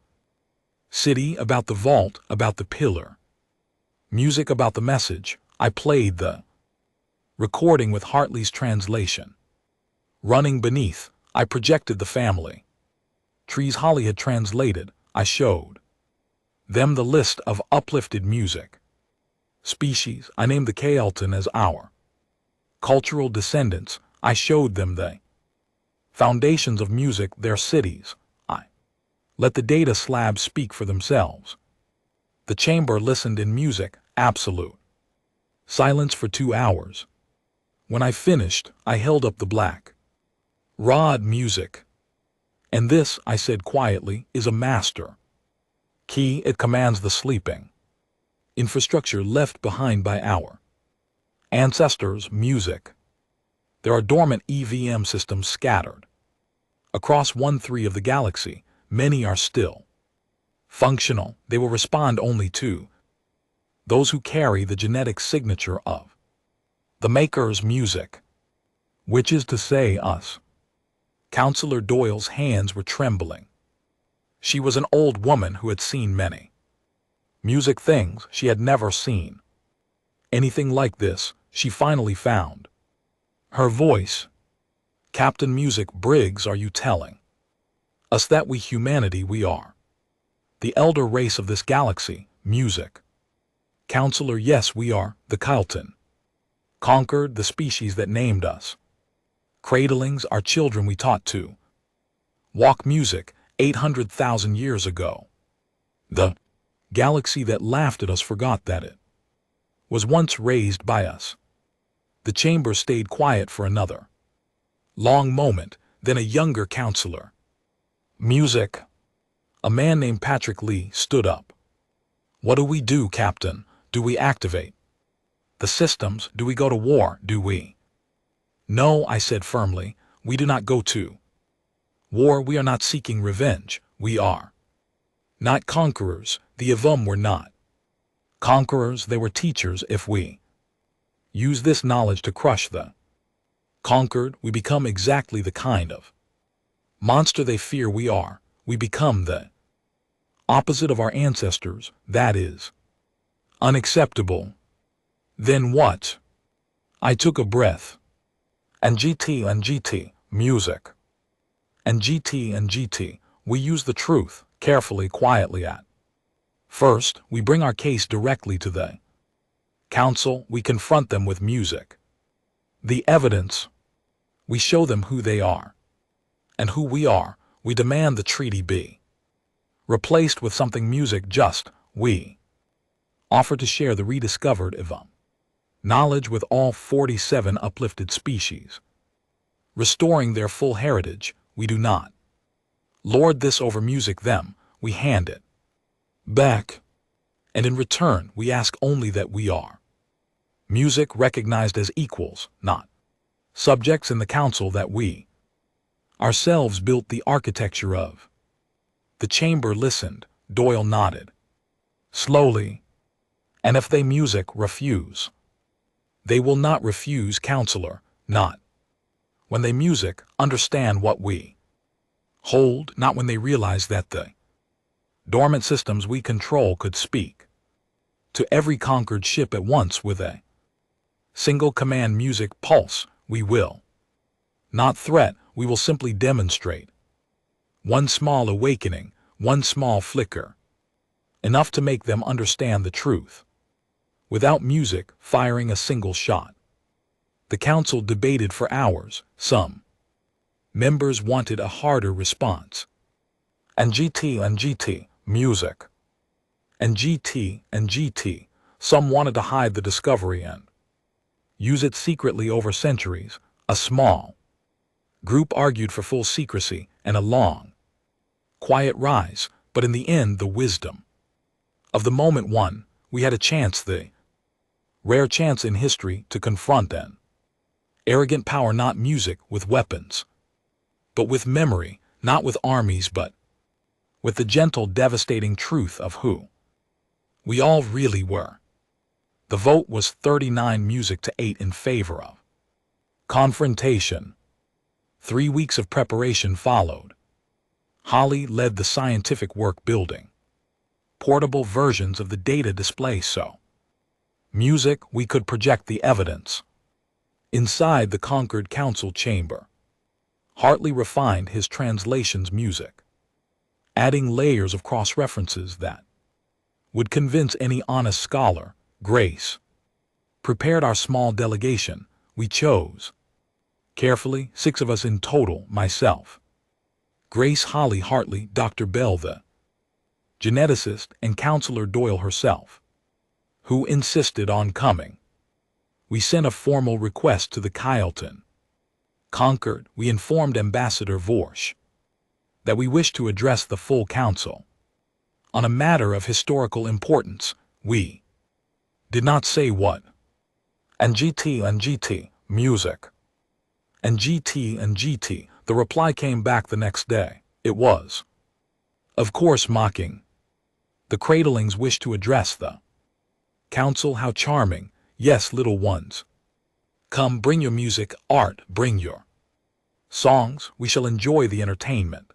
city, about the vault, about the pillar. Music, about the message. I played the recording with Hartley's translation. Running beneath, I projected the family trees Holly had translated. I showed them the list of uplifted music species. I named the Kalton as our cultural descendants. I showed them the foundations of music, their cities. I let the data slabs speak for themselves. The chamber listened in music, absolute silence for 2 hours. When I finished, I held up the black rod. Music. And this, I said quietly, is a master key. It commands the sleeping infrastructure left behind by our ancestors. Music. There are dormant EVM systems scattered across 1/3 of the galaxy. Many are still functional. They will respond only to those who carry the genetic signature of the Maker's music, which is to say us. Counselor Doyle's hands were trembling. She was an old woman who had seen many music things. She had never seen anything like this. She finally found her voice. Captain Music Briggs, are you telling us that we humanity, we are the elder race of this galaxy? Music. Counselor, yes, we are the Kalton. Conquered the species that named us. Cradlings, our children we taught to walk. Music. 800,000 years ago. The galaxy that laughed at us forgot that it was once raised by us. The chamber stayed quiet for another long moment, then a younger counselor. Music. A man named Patrick Lee stood up. What do we do, Captain? Do we activate the systems? Do we go to war? Do we? No, I said firmly, we do not go to war. We are not seeking revenge. We are not conquerors. The Ivam were not conquerors. They were teachers. If we use this knowledge to crush the conquered, we become exactly the kind of monster they fear we are. We become the opposite of our ancestors. That is unacceptable. Then what? I took a breath. And GT, music. And GT, we use the truth, carefully, quietly at first. We bring our case directly to the Council, we confront them with music. The evidence, we show them who they are. And who we are, we demand the treaty be replaced with something music just, we offer to share the rediscovered knowledge with all 47 uplifted species. Restoring their full heritage, we do not lord this over music them, we hand it back. And in return, we ask only that we are music recognized as equals, not subjects in the council, that we ourselves built the architecture of. The chamber listened, Doyle nodded slowly. And if they music refuse, they will not refuse, counselor, not when they music understand what we hold, not when they realize that the dormant systems we control could speak to every conquered ship at once with a single command. Music pulse, we will not threat, we will simply demonstrate one small awakening, one small flicker, enough to make them understand the truth. Without music firing a single shot. The council debated for hours. Some members wanted a harder response. And GT, music. And GT, some wanted to hide the discovery and use it secretly over centuries. A small group argued for full secrecy and a long, quiet rise, but in the end the wisdom of the moment won. We had a chance, the rare chance in history, to confront an arrogant power, not music with weapons, but with memory, not with armies, but with the gentle, devastating truth of who we all really were. The vote was 39 music to 8 in favor of confrontation. 3 weeks of preparation followed. Holly led the scientific work, building portable versions of the data display so music we could project the evidence inside the conquered council chamber. Hartley refined his translations music, adding layers of cross-references that would convince any honest scholar. Grace prepared our small delegation. We chose carefully, 6 of us in total, myself, Grace, Holly, Hartley, Dr. Bell, the geneticist, and Counselor Doyle herself, who insisted on coming. We sent a formal request to the Kyleton. Concord, we informed Ambassador Vorsch that we wished to address the full council on a matter of historical importance. We did not say what. And GT, music. And GT, the reply came back the next day. It was, of course, mocking. The cradlings wish to address the council. How charming. Yes, little ones. Come, bring your music, art, bring your songs. We shall enjoy the entertainment.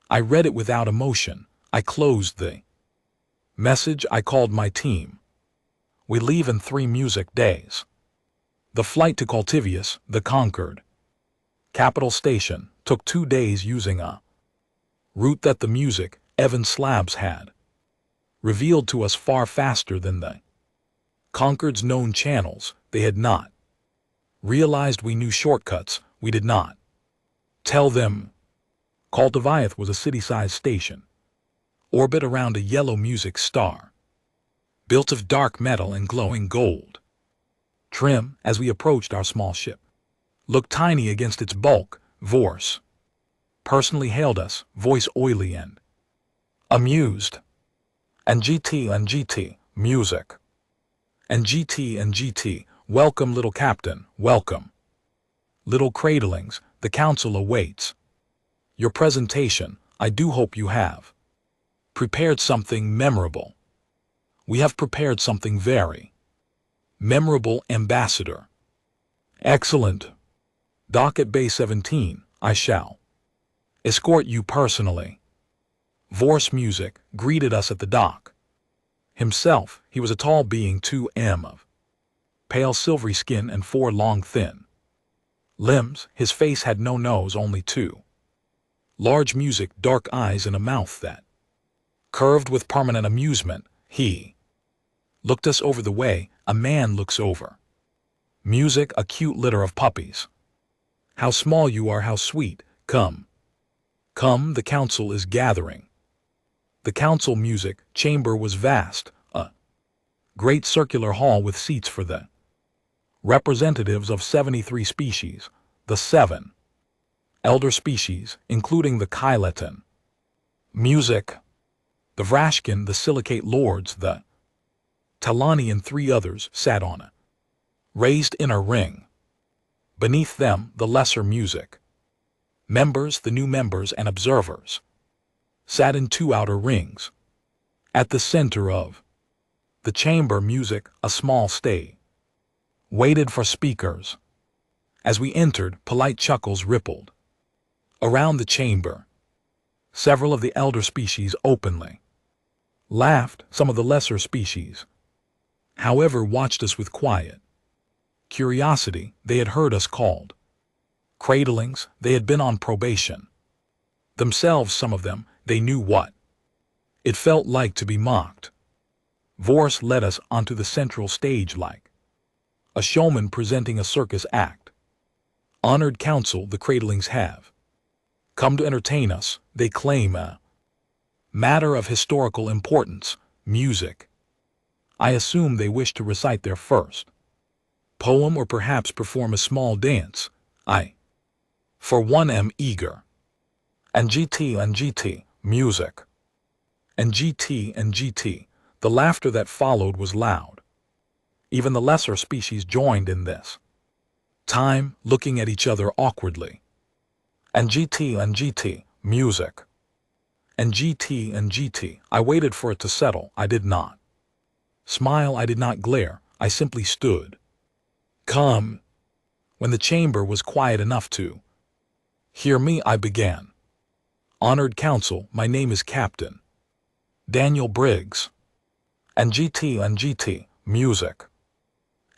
I read it without emotion. I closed the message. I called my team. We leave in 3 music days. The flight to Coltivius, the conquered capital station, took 2 days using a route that the music Evan Slabs had revealed to us far faster than the Concord's known channels. They had not realized we knew shortcuts. We did not tell them. Coltivius was a city-sized station, orbit around a yellow music star, built of dark metal and glowing gold. Trim, as we approached, our small ship looked tiny against its bulk. Vorse personally hailed us, voice oily and amused. And GT, music. And GT, welcome, little captain, welcome. Little cradlings, the council awaits your presentation. I do hope you have prepared something memorable. We have prepared something very memorable, Ambassador. Excellent. Dock at Bay 17, I shall escort you personally. Vorse music greeted us at the dock. Himself, he was a tall being, 2 m of pale silvery skin and 4 long thin limbs. His face had no nose, only 2 large music dark eyes and a mouth that curved with permanent amusement. He looked us over the way, A man looks over. Music, a cute litter of puppies. How small you are, how sweet. Come. Come, the council is gathering. The council music chamber was vast, a great circular hall with seats for the representatives of 73 species, the 7 elder species, including the Kyleton. Music, the Vrashkin, the Silicate Lords, the Talani, and 3 others sat on a raised inner ring. Beneath them, the lesser music members, the new members and observers, sat in 2 outer rings. At the center of the chamber music, a small stage waited for speakers. As we entered, polite chuckles rippled around the chamber. Several of the elder species openly laughed. Some of the lesser species, however, watched us with quiet curiosity. They had heard us called cradlings. They had been on probation themselves. Some of them, they knew what it felt like to be mocked. Vorse led us onto the central stage like a showman presenting a circus act. Honored council, the cradlings have come to entertain us. They claim a matter of historical importance, music. I assume they wish to recite their first poem or perhaps perform a small dance. I, for one, am eager. And GT, music. And GT. The laughter that followed was loud. Even the lesser species joined in this time, looking at each other awkwardly. And GT, music. And GT. I waited for it to settle. I did not smile. I did not glare. I simply stood. Come. When the chamber was quiet enough to hear me, I began. Honored council, my name is Captain Daniel Briggs. And GT, music.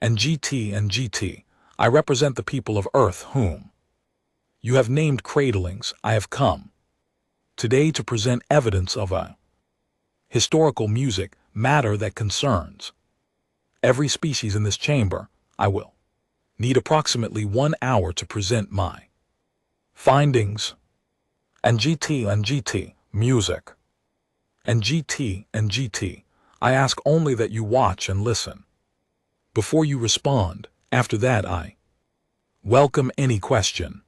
And GT, I represent the people of Earth whom you have named cradlings. I have come today to present evidence of a historical music matter that concerns every species in this chamber. I will need approximately 1 hour to present my findings. And GT, music. And GT, I ask only that you watch and listen before you respond. After that, I welcome any question.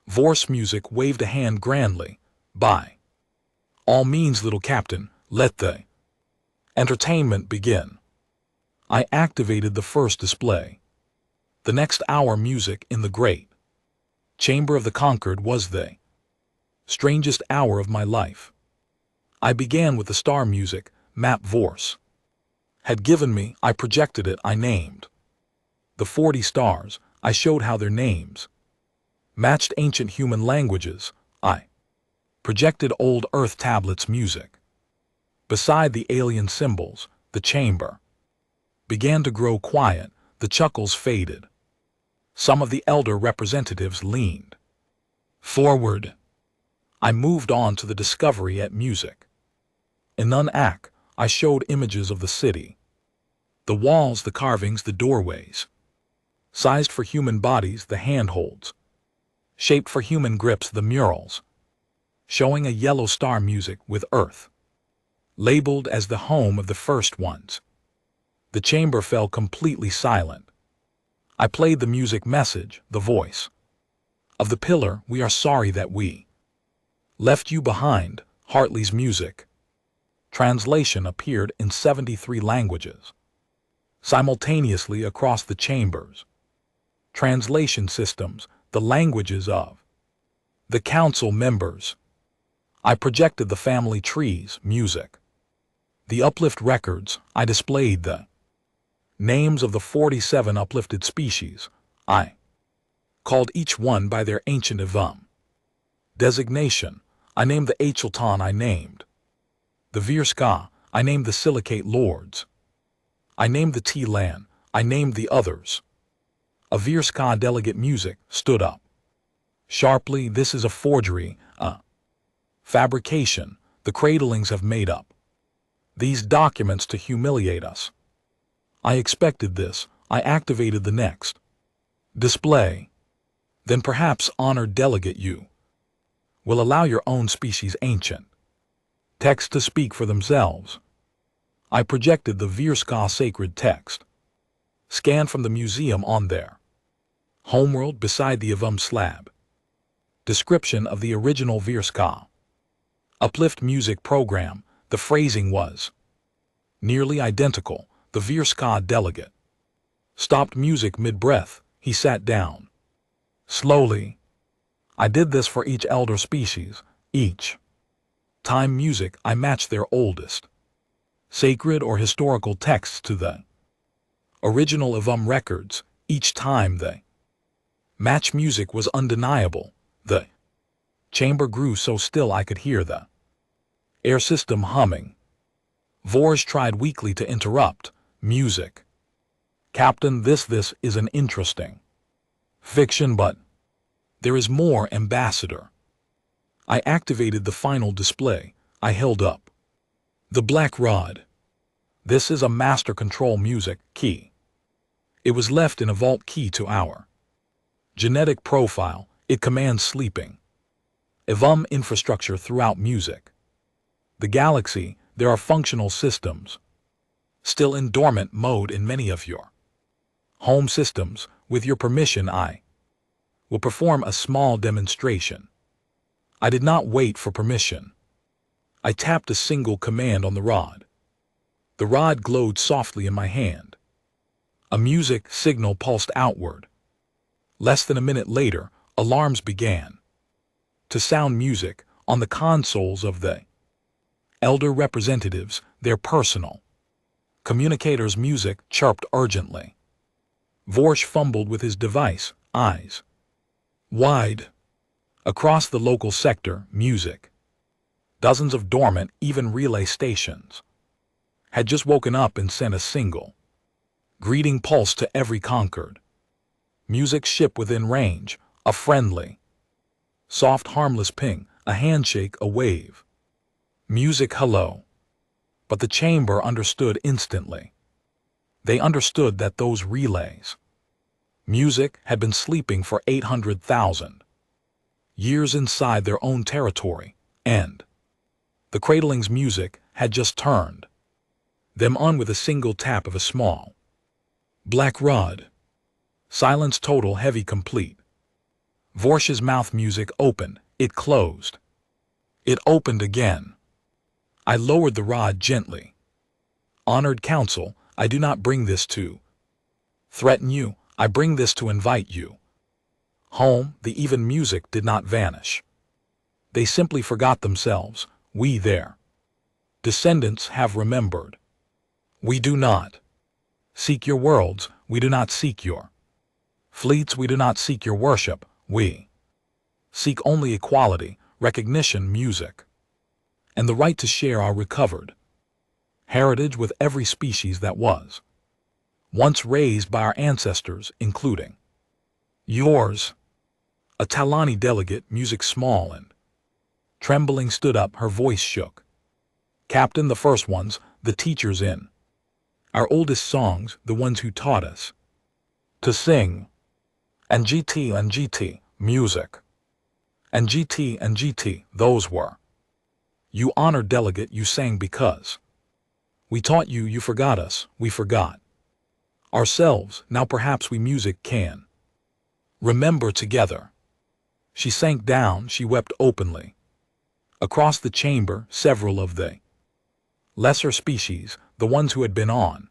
Vorse music waved a hand grandly. By all means, little captain, let the entertainment begin. I activated the first display. The next hour music in the great chamber of the conquered was the strangest hour of my life. I began with the star music map Vorse had given me. I projected it. I named the 40 stars. I showed how their names matched ancient human languages. I projected old Earth tablets music. Beside the alien symbols, the chamber began to grow quiet. The chuckles faded. Some of the elder representatives leaned forward. I moved on to the discovery at music. In Nun-Ak, I showed images of the city. The walls, the carvings, the doorways. Sized for human bodies, the handholds. Shaped for human grips, the murals. Showing a yellow star music with Earth labeled as the home of the first ones. The chamber fell completely silent. I played the music message, the voice of the pillar. We are sorry that we left you behind. Hartley's music. Translation appeared in 73 languages simultaneously across the chambers. Translation systems, the languages of the council members. I projected the family trees, music. The uplift records. I displayed the names of the 47 uplifted species. I called each one by their ancient Ivam designation. I named the Achelton. I named the Virska. I named the Silicate Lords. I named the T-Lan. I named the others. A Virska delegate music stood up sharply. This is a forgery, a fabrication. The cradlings have made up these documents to humiliate us. I expected this. I activated the next. Display. Then perhaps honored delegate you will allow your own species ancient text to speak for themselves. I projected the Virska sacred text. Scanned from the museum on there. Homeworld beside the Avum slab. Description of the original Virska. Uplift music program. The phrasing was nearly identical. The Virska delegate stopped music mid-breath. He sat down. Slowly. I did this for each elder species. Each time music I matched their oldest sacred or historical texts to the original Avum records. Each time the match music was undeniable. The chamber grew so still I could hear the air system humming. Vorsh tried weakly to interrupt. Music. Captain, this is an interesting fiction, but there is more, Ambassador. I activated the final display. I held up the black rod. This is a master control music key. It was left in a vault key to our genetic profile. It commands sleeping Avum infrastructure throughout music. The galaxy, there are functional systems still in dormant mode in many of your home systems. With your permission, I will perform a small demonstration. I did not wait for permission. I tapped a single command on the rod. The rod glowed softly in my hand. A music signal pulsed outward. Less than a minute later, alarms began to sound music on the consoles of the elder representatives. Their personal communicators' music chirped urgently. Vorsh fumbled with his device, eyes wide. Across the local sector, music. Dozens of dormant, even relay stations, had just woken up and sent a single greeting pulse to every conquered music ship within range, a friendly, soft, harmless ping, a handshake, a wave. Music hello. But the chamber understood instantly. They understood that those relays, music, had been sleeping for 800,000 years inside their own territory, and the cradling's music had just turned them on with a single tap of a small black rod. Silence total, heavy, complete. Vorsh's mouth music opened. It closed. It opened again. I lowered the rod gently. Honored Council, I do not bring this to threaten you. I bring this to invite you home. The even music did not vanish. They simply forgot themselves. We, their descendants, have remembered. We do not seek your worlds. We do not seek your fleets. We do not seek your worship. We seek only equality, recognition, music, and the right to share our recovered heritage with every species that was once raised by our ancestors, including yours. A Talani delegate, music small and trembling, stood up. Her voice shook. Captain, the first ones, the teachers in our oldest songs, the ones who taught us to sing. And GT, music. And GT, those were. You honored delegate, you sang because we taught you. You forgot us, we forgot ourselves. Now perhaps we music can remember together. She sank down, she wept openly. Across the chamber, several of the lesser species, the ones who had been on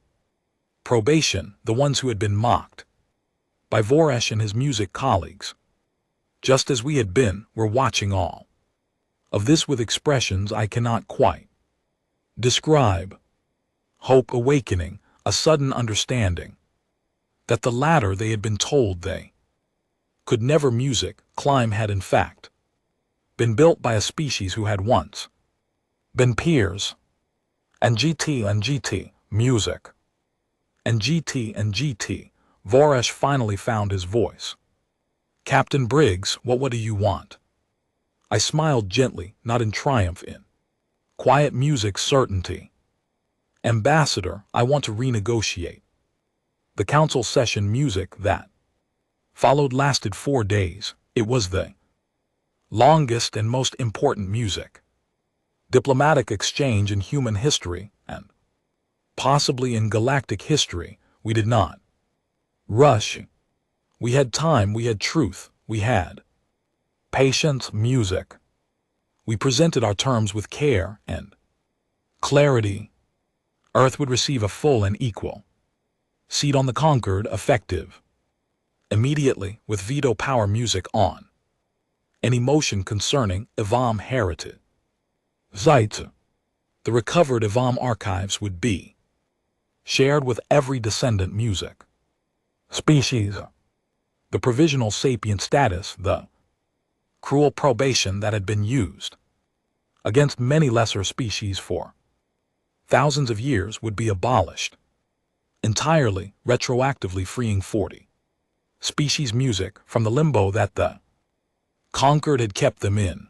probation, the ones who had been mocked by Voresh and his music colleagues, just as we had been, were watching all of this with expressions I cannot quite describe. Hope awakening, a sudden understanding that the ladder they had been told they could never music climb had in fact been built by a species who had once been peers. And GT, music. And GT, Voresh finally found his voice. Captain Briggs, what do you want? I smiled gently, not in triumph, in quiet music certainty. Ambassador, I want to renegotiate The council session music that followed lasted 4 days. It was the longest and most important music, diplomatic exchange in human history, and possibly in galactic history. We did not rush. We had time, we had truth, we had patience, music. We presented our terms with care and clarity. Earth would receive a full and equal seat on the conquered, effective immediately, with veto power music on any motion concerning Evam heritage. Zeit. The recovered Evam archives would be shared with every descendant music species. The provisional sapient status, the cruel probation that had been used against many lesser species for thousands of years, would be abolished entirely, retroactively freeing 40 species music from the limbo that the conquered had kept them in.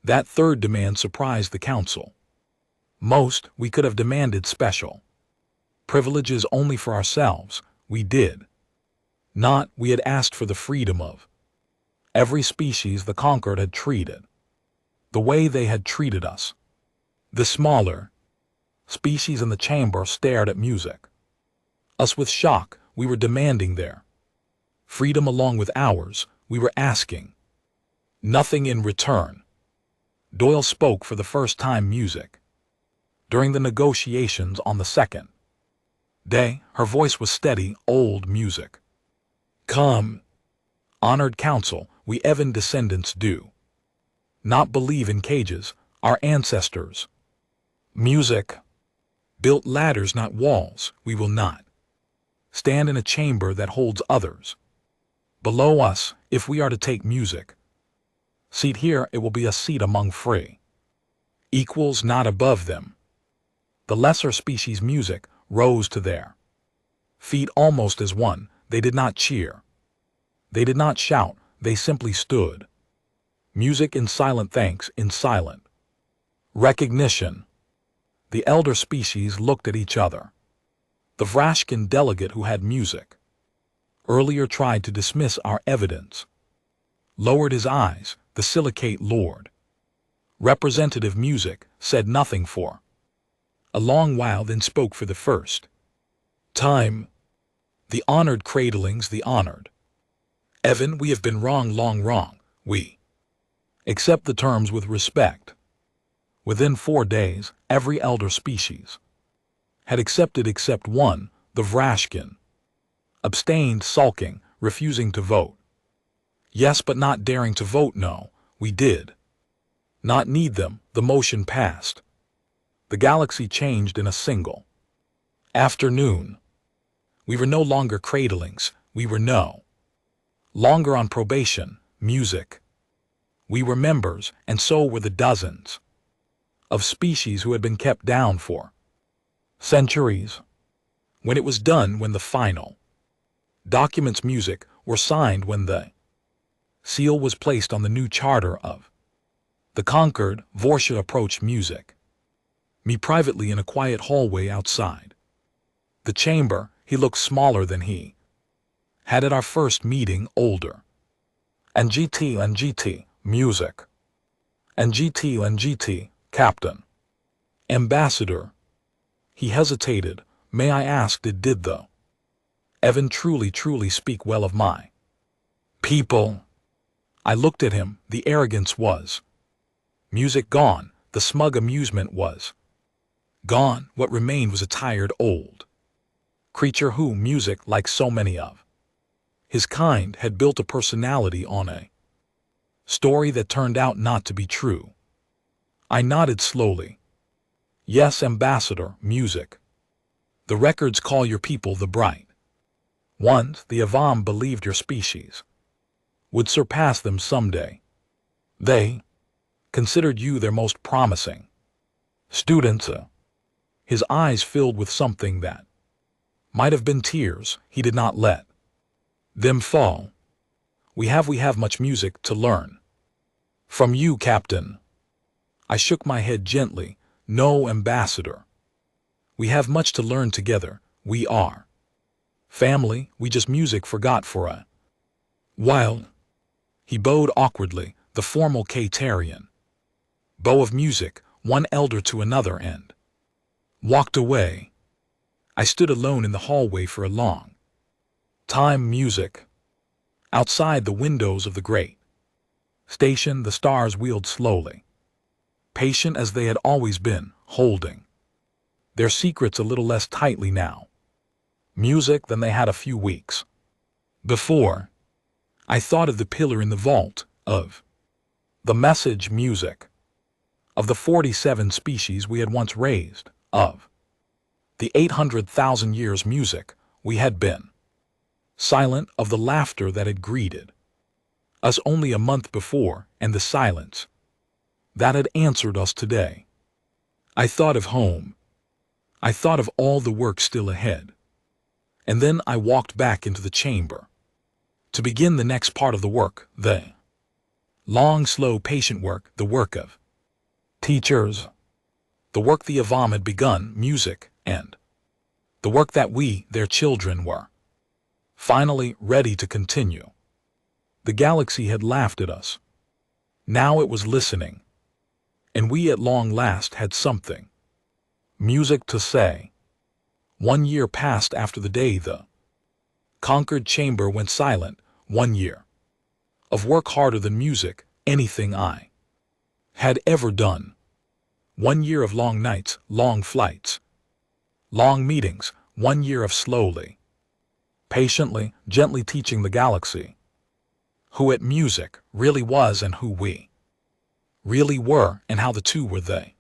That third demand surprised the council most. We could have demanded special privileges only for ourselves. We did not. We had asked for the freedom of every species the conquered had treated the way they had treated us. The smaller species in the chamber stared at music, us with shock. We were demanding their freedom along with ours. We were asking nothing in return. Doyle spoke for the first time music during the negotiations on the second day. Her voice was steady. Old music. Come, honored council, we Evan descendants do not believe in cages. Our ancestors music built ladders, not walls. We will not stand in a chamber that holds others below us. If we are to take music seat here, it will be a seat among free equals, not above them. The lesser species music rose to their feet almost as one. They did not cheer. They did not shout. They simply stood. Music in silent thanks, in silent recognition. The elder species looked at each other. The Vrashkin delegate who had music earlier tried to dismiss our evidence lowered his eyes. The silicate lord representative music said nothing for a long while, then spoke for the first time. The honored cradlings, the honored Evan, we have been wrong, long wrong. We accept the terms with respect. Within 4 days, every elder species had accepted except one. The Vrashkin abstained, sulking, refusing to vote yes, but not daring to vote no. We did not need them. The motion passed. The galaxy changed in a single afternoon. We were no longer cradlings. We were no longer on probation. Music. We were members, and so were the dozens of species who had been kept down for centuries. When it was done, when the final documents music were signed, when the seal was placed on the new charter of the conquered, Vorsha approached music me privately in a quiet hallway outside the chamber. He looked smaller than he had at our first meeting, older. And GT, music. And GT, captain. Ambassador. He hesitated. May I ask, did the Evan truly speak well of my people? I looked at him. The arrogance was music gone. The smug amusement was gone. What remained was a tired old creature who, music, like so many of his kind, had built a personality on a story that turned out not to be true. I nodded slowly. Yes, Ambassador, music. The records call your people the bright ones. The Avam believed your species would surpass them someday. They considered you their most promising students. His eyes filled with something that might have been tears. He did not let them fall. We have much music to learn from you, Captain. I shook my head gently. No, Ambassador. We have much to learn together. We are Family, we just music forgot for a while. He bowed awkwardly, the formal Catarian bow of music, one elder to another, and walked away. I stood alone in the hallway for a long time. Music. Outside the windows of the great station, the stars wheeled slowly, patient as they had always been, holding their secrets a little less tightly now. Music than they had a few weeks before. I thought of the pillar in the vault, of the message music, of the 47 species we had once raised, of the 800,000 years music we had been silent, of the laughter that had greeted us only a month before, and the silence that had answered us today. I thought of home. I thought of all the work still ahead. And then I walked back into the chamber to begin the next part of the work, the long, slow, patient work, the work of teachers, the work the Avam had begun, music, and the work that we, their children, were finally ready to continue. The galaxy had laughed at us. Now it was listening, and we at long last had something music to say. 1 year passed after the day the conquered chamber went silent. 1 year of work harder than music, anything I had ever done. 1 year of long nights, long flights, long meetings. 1 year of slowly, patiently, gently teaching the galaxy who it music really was and who we really were, and how the two were they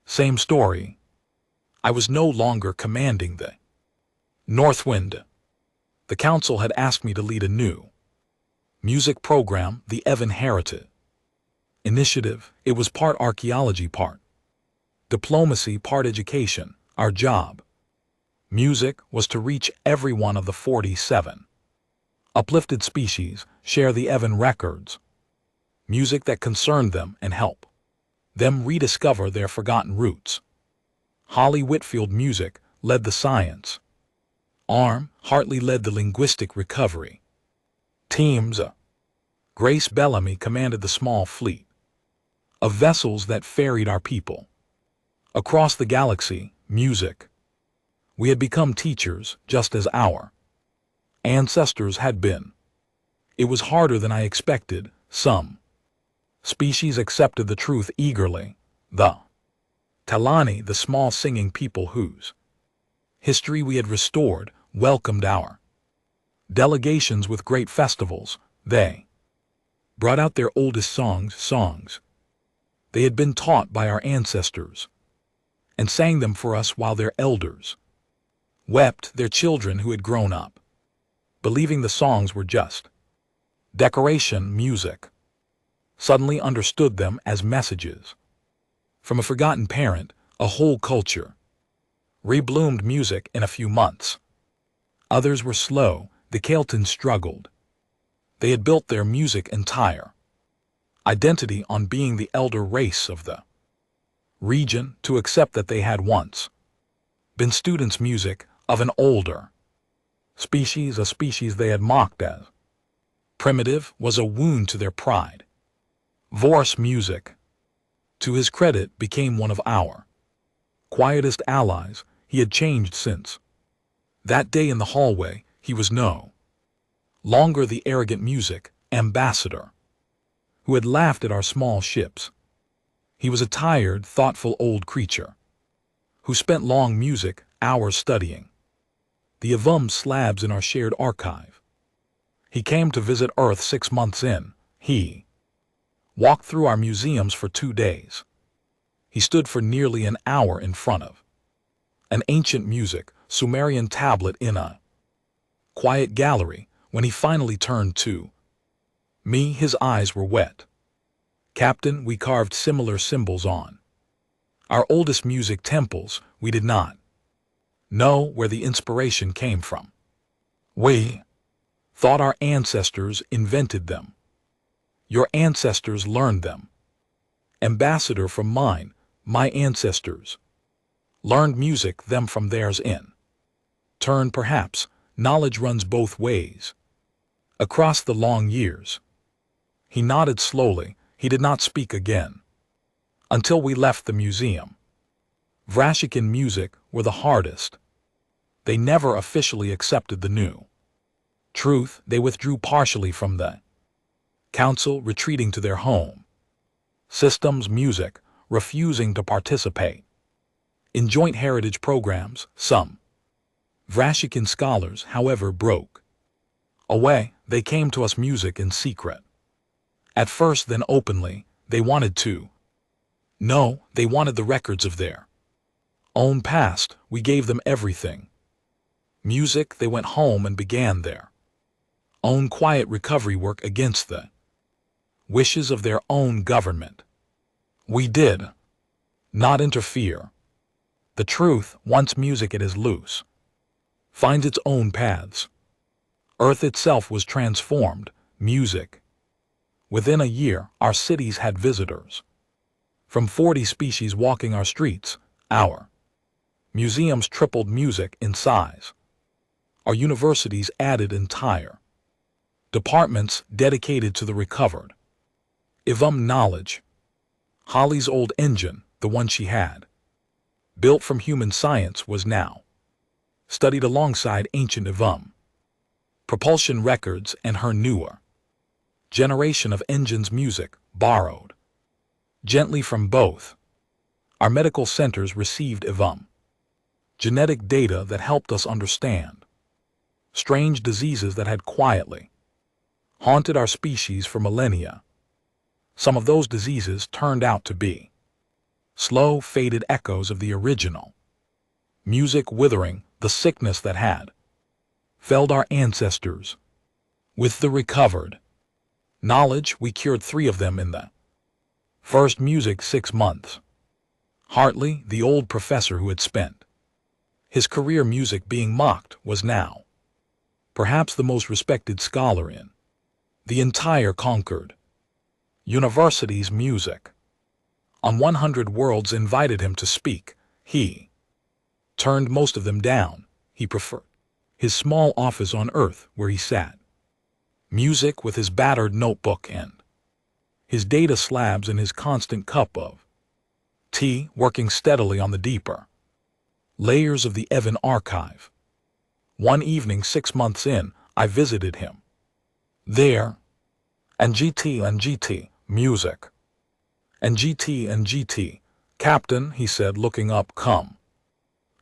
same story. I was no longer commanding the Northwind. The council had asked me to lead a new music program, the Evan Heritage Initiative. It was part archaeology, part diplomacy, part education. Our job, music, was to reach every one of the 47 uplifted species, share the Evan records, music that concerned them, and help them rediscover their forgotten roots. Holly Whitfield music led the science arm, Hartley led the linguistic recovery teams. Grace Bellamy commanded the small fleet of vessels that ferried our people across the galaxy. Music. We had become teachers, just as our ancestors had been. It was harder than I expected. Some species accepted the truth eagerly. The Talani, the small singing people whose history we had restored, welcomed our delegations with great festivals. They brought out their oldest songs they had been taught by our ancestors, and sang them for us while their elders wept, their children who had grown up believing the songs were just decoration. Music suddenly understood them as messages from a forgotten parent. A whole culture rebloomed music in a few months. Others were slow. The Keltons struggled. They had built their music entire identity on being the elder race of the region, to accept that they had once been students' music of an older species, a species they had mocked as primitive, was a wound to their pride. Vorse music, to his credit, became one of our quietest allies. He had changed since that day in the hallway. He was no longer the arrogant music ambassador who had laughed at our small ships. He was a tired, thoughtful old creature who spent long music hours studying the Avum slabs in our shared archive. He came to visit Earth 6 months in. He walked through our museums for 2 days. He stood for nearly an hour in front of an ancient music Sumerian tablet in a quiet gallery. When he finally turned to me, his eyes were wet. Captain, we carved similar symbols on our oldest music temples. We did not know where the inspiration came from. We thought our ancestors invented them. Your ancestors learned them. Ambassador, from mine, my ancestors learned music them from theirs in turn, perhaps Knowledge runs both ways. Across the long years. He nodded slowly. He did not speak again. Until we left the museum. Vrashikin music were the hardest. They never officially accepted the new truth. They withdrew partially from the council, retreating to their home systems, music, refusing to participate in joint heritage programs. Some Vrashikin scholars, however, broke away. They came to us music in secret. At first, then openly. They wanted to know. They wanted the records of their own past. We gave them everything. Music. They went home and began their own quiet recovery work against the wishes of their own government. We did not interfere. The truth, once music it is loose, finds its own paths. Earth itself was transformed. Music. Within a year, our cities had visitors from 40 species walking our streets. Our museums tripled music in size. Our universities added entire departments dedicated to the recovered knowledge. Holly's old engine, the one she had built from human science, was now studied alongside ancient propulsion records, and her newer generation of engines music, borrowed gently from both. Our medical centers received genetic data that helped us understand strange diseases that had quietly haunted our species for millennia. Some of those diseases turned out to be slow, faded echoes of the original music, withering the sickness that had felled our ancestors. With the recovered knowledge, we cured 3 of them in the first music 6 months. Hartley, the old professor who had spent his career music being mocked, was now perhaps the most respected scholar in the entire conquered university's music. On 100 worlds invited him to speak. He turned most of them down. He preferred his small office on Earth where he sat music with his battered notebook and his data slabs and his constant cup of tea, working steadily on the deeper layers of the Evan archive. One evening 6 months in, I visited him there. And GT, music. And GT, Captain, he said, looking up, come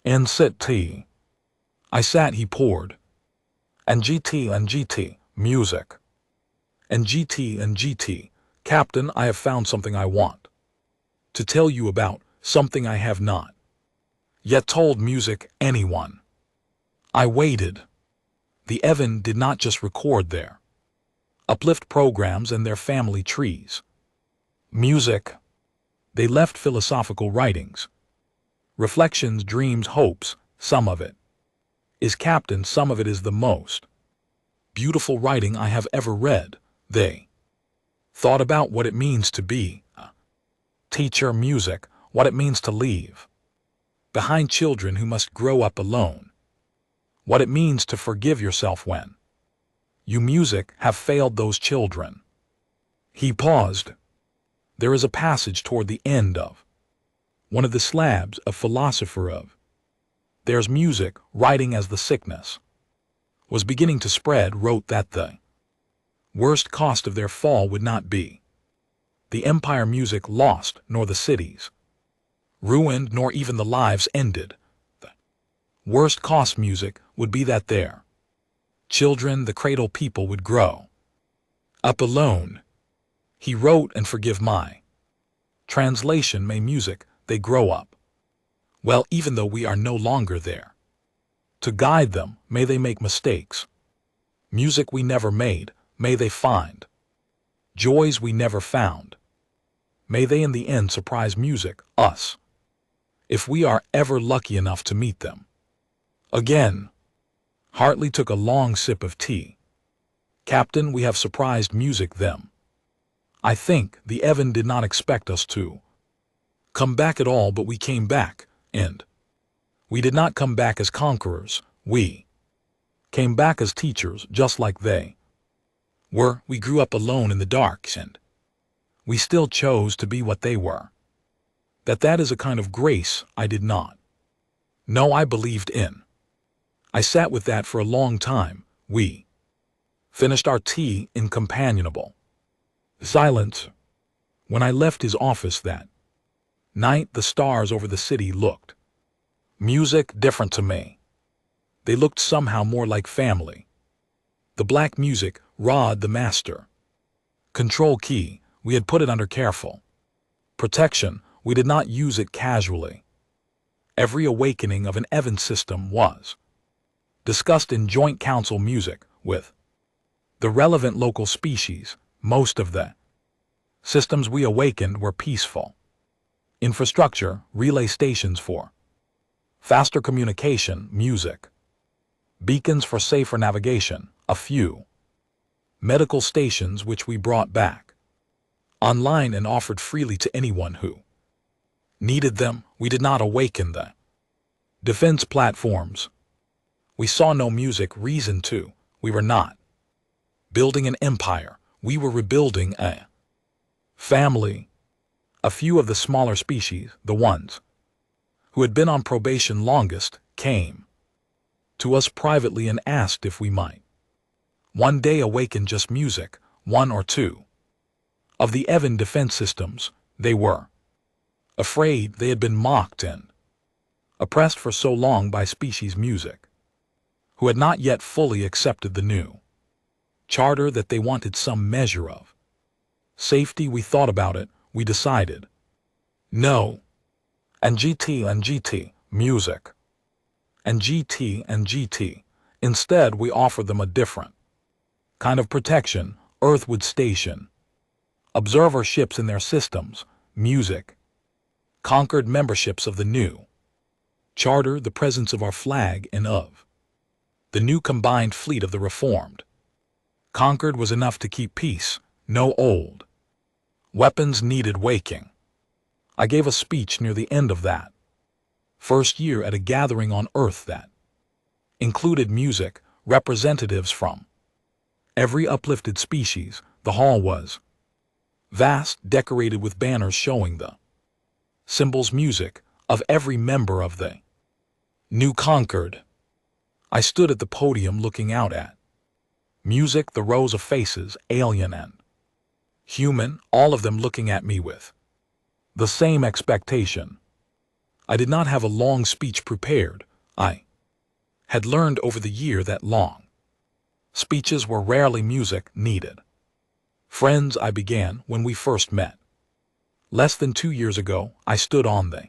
and sit tea. I sat. He poured. And GT, music. And GT, Captain, I have found something I want to tell you about, something I have not yet told music anyone. I waited. The Evan did not just record their uplift programs and their family trees. Music. They left philosophical writings, reflections, dreams, hopes. Some of it is, Captain, some of it is the most beautiful writing I have ever read. They thought about what it means to be a teacher, music, what it means to leave behind children who must grow up alone, what it means to forgive yourself when you, music, have failed those children. He paused. There is a passage toward the end of one of the slabs, a philosopher of there's music, writing as the sickness was beginning to spread, wrote that the worst cost of their fall would not be the empire music lost, nor the cities ruined, nor even the lives ended. The worst cost music would be that their children, the cradle people, would grow up alone. He wrote, and forgive my translation, may music, they grow up well, even though we are no longer there to guide them. May they make mistakes. Music we never made, may they find joys we never found. May they in the end surprise music, us, if we are ever lucky enough to meet them again. Hartley took a long sip of tea. Captain, we have surprised music them. I think the Evan did not expect us to come back at all, but we came back, and we did not come back as conquerors. We came back as teachers just like they were. We grew up alone in the dark, and we still chose to be what they were. That is a kind of grace I did not know I believed in. I sat with that for a long time. We finished our tea in companionable silence. When I left his office that night, the stars over the city looked music different to me. They looked somehow more like family. The black music, Rod the master control key, we had put it under careful protection. We did not use it casually. Every awakening of an Evans system was discussed in joint council music with the relevant local species. Most of the systems we awakened were peaceful. Infrastructure, relay stations for faster communication, music, beacons for safer navigation, a few medical stations which we brought back online and offered freely to anyone who needed them. We did not awaken the defense platforms. We saw no music reason to. We were not building an empire. We were rebuilding a family. A few of the smaller species, the ones who had been on probation longest, came to us privately and asked if we might one day awaken just music. One or two of the Evan defense systems, they were afraid they had been mocked and oppressed for so long by species music, who had not yet fully accepted the new charter that they wanted some measure of safety. We thought about it. We decided no. And GT music and GT. Instead, we offered them a different kind of protection. Earthwood Station observer ships in their systems, music, conquered memberships of the new charter, the presence of our flag and of the new combined fleet of the reformed conquered was enough to keep peace. No old weapons needed waking. I gave a speech near the end of that first year at a gathering on Earth that included music, representatives from every uplifted species. The hall was vast, decorated with banners showing the symbols, music of every member of the new conquered. I stood at the podium looking out at music, the rows of faces, alien and human, all of them looking at me with the same expectation. I did not have a long speech prepared. I had learned over the year that long speeches were rarely music needed. Friends, I began when we first met. Less than 2 years ago, I stood on the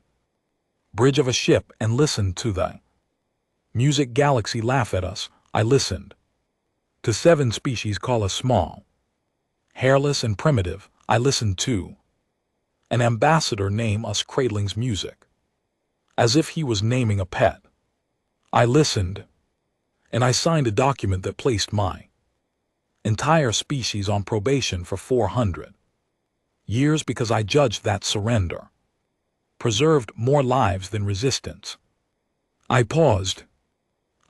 bridge of a ship and listened to the music galaxy laugh at us. I listened to 7 species call us small, hairless and primitive. I listened to an ambassador name us cradling's music, as if he was naming a pet. I listened, and I signed a document that placed my entire species on probation for 400 years because I judged that surrender preserved more lives than resistance. I paused.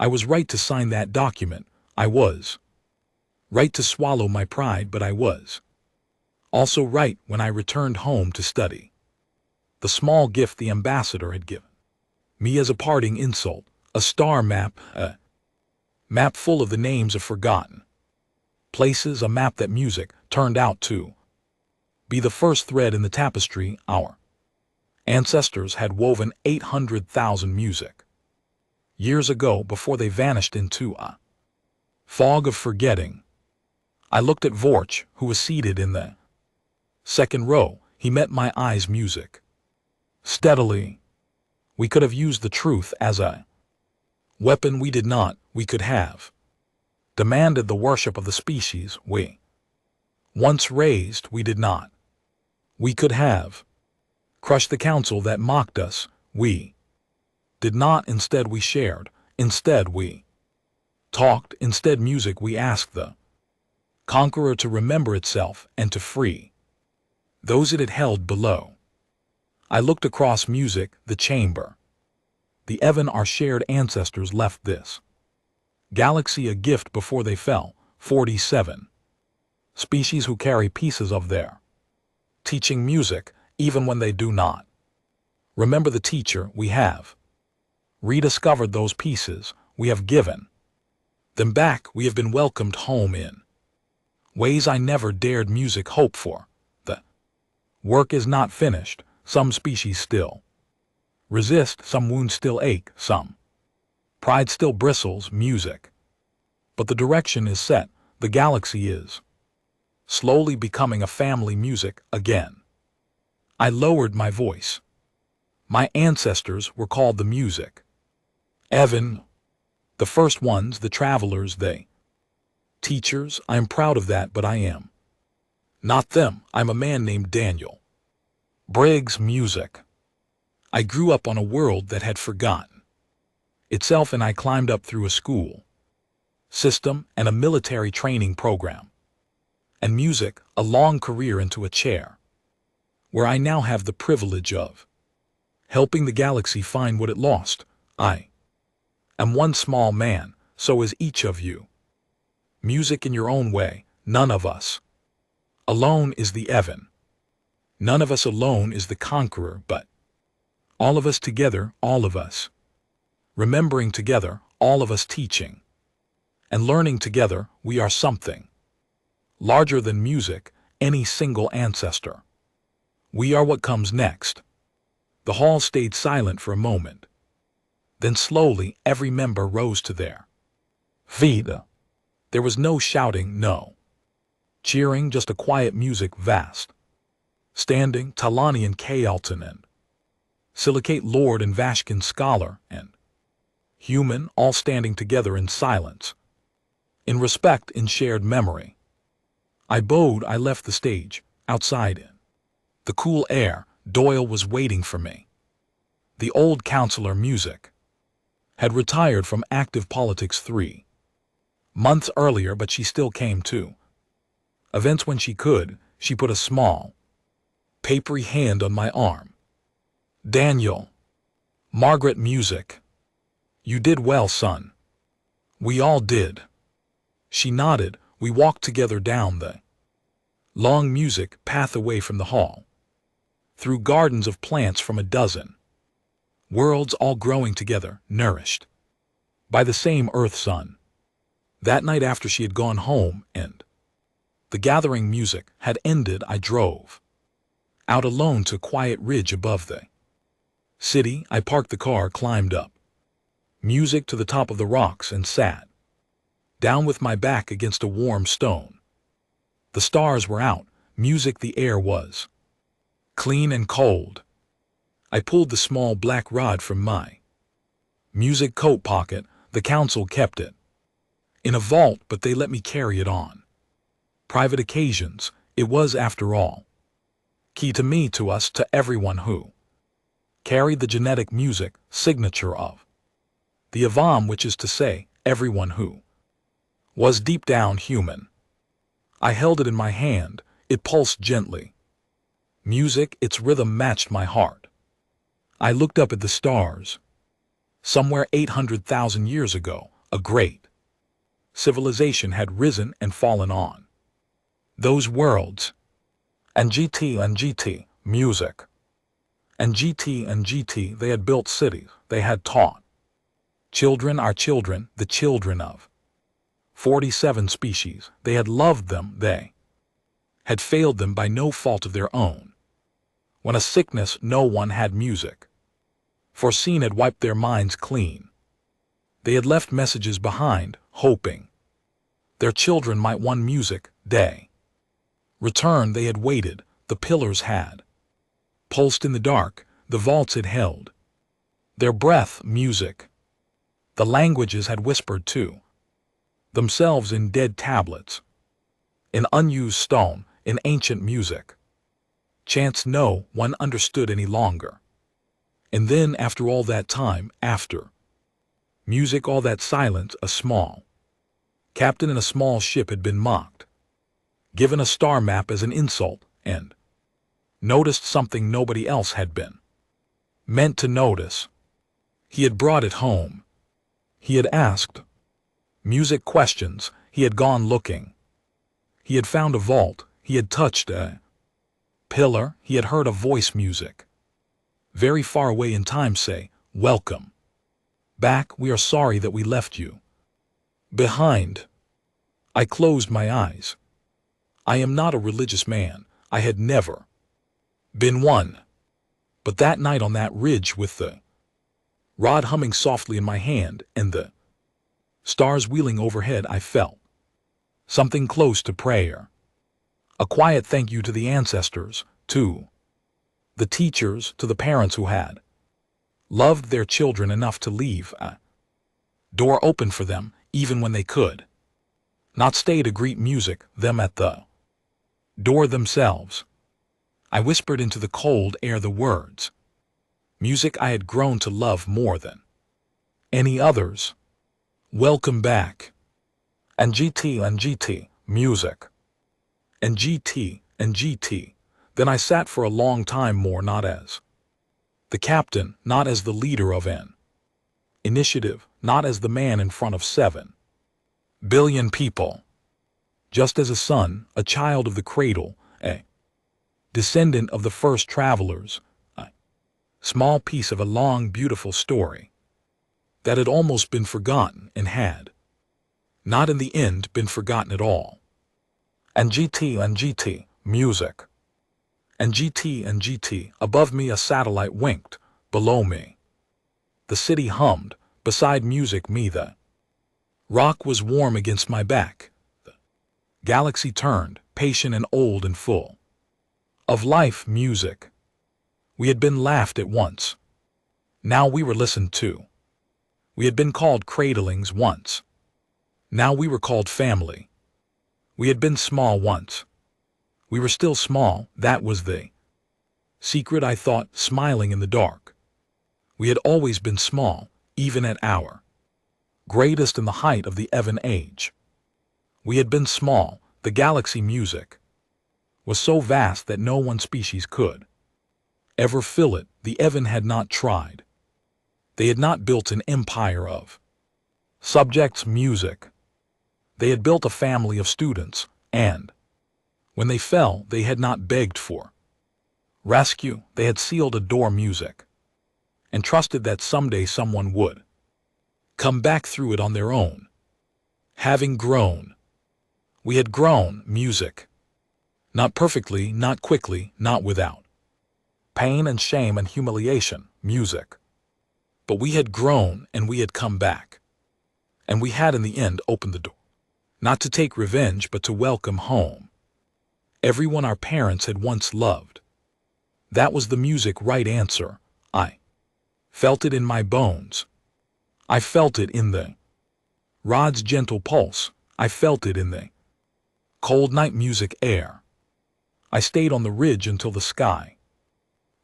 I was right to sign that document. I was right to swallow my pride, but I was also right when I returned home to study the small gift the ambassador had given me as a parting insult, a star map, a map full of the names of forgotten places, a map that music turned out to be the first thread in the tapestry. Our ancestors had woven 800,000 music years ago before they vanished into a fog of forgetting. I looked at Vorch, who was seated in the second row. He met my eyes, music steadily. We could have used the truth as a weapon. We did not. We could have demanded the worship of the species we once raised. We did not. We could have crushed the council that mocked us. We did not. Instead, we shared. Instead, we talked. Instead, music, we asked the conqueror to remember itself and to free those it had held below. I looked across music, the chamber. The Evan, our shared ancestors, left this Galaxy a gift before they fell, 47. Species who carry pieces of their teaching music, even when they do not. Remember the teacher we have rediscovered those pieces, we have given them back, we have been welcomed home in ways I never dared music hope for. The work is not finished, some species still resist, some wounds still ache, some pride still bristles, music. But the direction is set, the galaxy is slowly becoming a family music again. I lowered my voice. My ancestors were called the music. Evan, the first ones, the travelers, they teachers, I am proud of that, but I am not them. I'm a man named Daniel. Briggs music. I grew up on a world that had forgotten itself, and I climbed up through a school system and a military training program. And music, a long career into a chair, where I now have the privilege of helping the galaxy find what it lost. I am one small man, so is each of you. Music in your own way, none of us alone is the Evan. None of us alone is the conqueror, but all of us together, all of us remembering together, all of us teaching and learning together, we are something larger than music, any single ancestor. We are what comes next. The hall stayed silent for a moment. Then slowly every member rose to their feet. There was no shouting, no cheering, just a quiet music vast. Standing, Talani and Kaelton and Silicate Lord and Vashkin Scholar and Human, all standing together in silence, in respect, in shared memory. I bowed, I left the stage, outside in the cool air. Doyle was waiting for me. The old counselor music had retired from active politics 3 months earlier, but she still came to events when she could. She put a small, papery hand on my arm. Daniel, Margaret music. You did well, son. We all did. She nodded. We walked together down the long music path away from the hall, through gardens of plants from a dozen worlds, all growing together, nourished by the same earth sun. That night, after she had gone home and the gathering music had ended, I drove out alone to a quiet ridge above the city. I parked the car, climbed up music to the top of the rocks, and sat down with my back against a warm stone. The stars were out, music, the air was clean and cold. I pulled the small black rod from my music coat pocket. The council kept it in a vault, but they let me carry it on private occasions. It was, after all, key to me, to us, to everyone who carried the genetic music signature of the Avam, which is to say, everyone who was deep down human. I held it in my hand. It pulsed gently. Music, its rhythm matched my heart. I looked up at the stars. Somewhere 800,000 years ago, a great civilization had risen and fallen on those worlds. And GT, music. And GT, they had built cities, they had taught children, our children, the children of 47 species. They had loved them, they had failed them by no fault of their own. When a sickness, no one had music foreseen, had wiped their minds clean. They had left messages behind, hoping their children might one music day return. They had waited, the pillars had pulsed in the dark, the vaults had held their breath, music. The languages had whispered to themselves in dead tablets, in unused stone, in ancient music. Chants no one understood any longer. And then, after all that time, after music, all that silence, a small captain in a small ship had been mocked, given a star map as an insult, and noticed something nobody else had been meant to notice. He had brought it home. He had asked Music questions. He had gone looking. He had found a vault. He had touched a pillar. He had heard a voice. Music very far away in time say, "Welcome back. We are sorry that we left you behind." I closed my eyes. I am not a religious man. I had never been one. But that night on that ridge with the rod humming softly in my hand and the stars wheeling overhead, I felt something close to prayer. A quiet thank you to the ancestors, to the teachers, to the parents who had loved their children enough to leave a door open for them even when they could not stay to greet music, them at the door themselves. I whispered into the cold air the words. Music I had grown to love more than any others. Welcome back. And GT, music. And GT. Then I sat for a long time more, not as the captain, not as the leader of an initiative, not as the man in front of 7 billion people. Just as a son, a child of the cradle, a descendant of the first travelers, a small piece of a long, beautiful story that had almost been forgotten and had not in the end been forgotten at all. And GT, music. And GT, above me a satellite winked, below me the city hummed, beside music me the rock was warm against my back. The galaxy turned, patient and old and full of life. Music. We had been laughed at once. Now we were listened to. We had been called cradlings once. Now we were called family. We had been small once. We were still small. That was the secret, I thought, smiling in the dark. We had always been small, even at our greatest in the height of the Evan age. We had been small. The galaxy music was so vast that no one species could ever fill it. The Evan had not tried. They had not built an empire of subjects. Music. They had built a family of students, and when they fell, they had not begged for rescue. They had sealed a door. Music. And trusted that someday someone would come back through it on their own. Having grown. We had grown. Music. Not perfectly, not quickly, not without pain and shame and humiliation. Music. But we had grown and we had come back. And we had in the end opened the door. Not to take revenge, but to welcome home everyone our parents had once loved. That was the music right answer. I felt it in my bones. I felt it in the rod's gentle pulse. I felt it in the cold night music air. I stayed on the ridge until the sky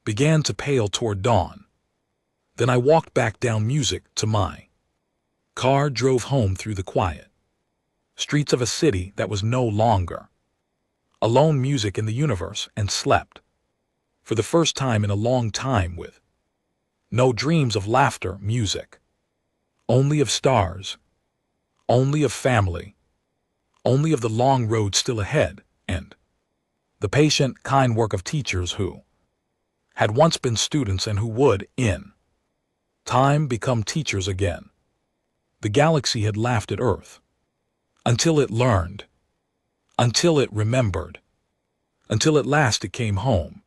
began to pale toward dawn. Then I walked back down music to my car, drove home through the quiet streets of a city that was no longer alone. Music in the universe, and slept for the first time in a long time with no dreams of laughter. Music. Only of stars. Only of family. Only of the long road still ahead, and the patient, kind work of teachers who had once been students and who would, in time, become teachers again. The galaxy had laughed at Earth until it learned, until it remembered, until at last it came home.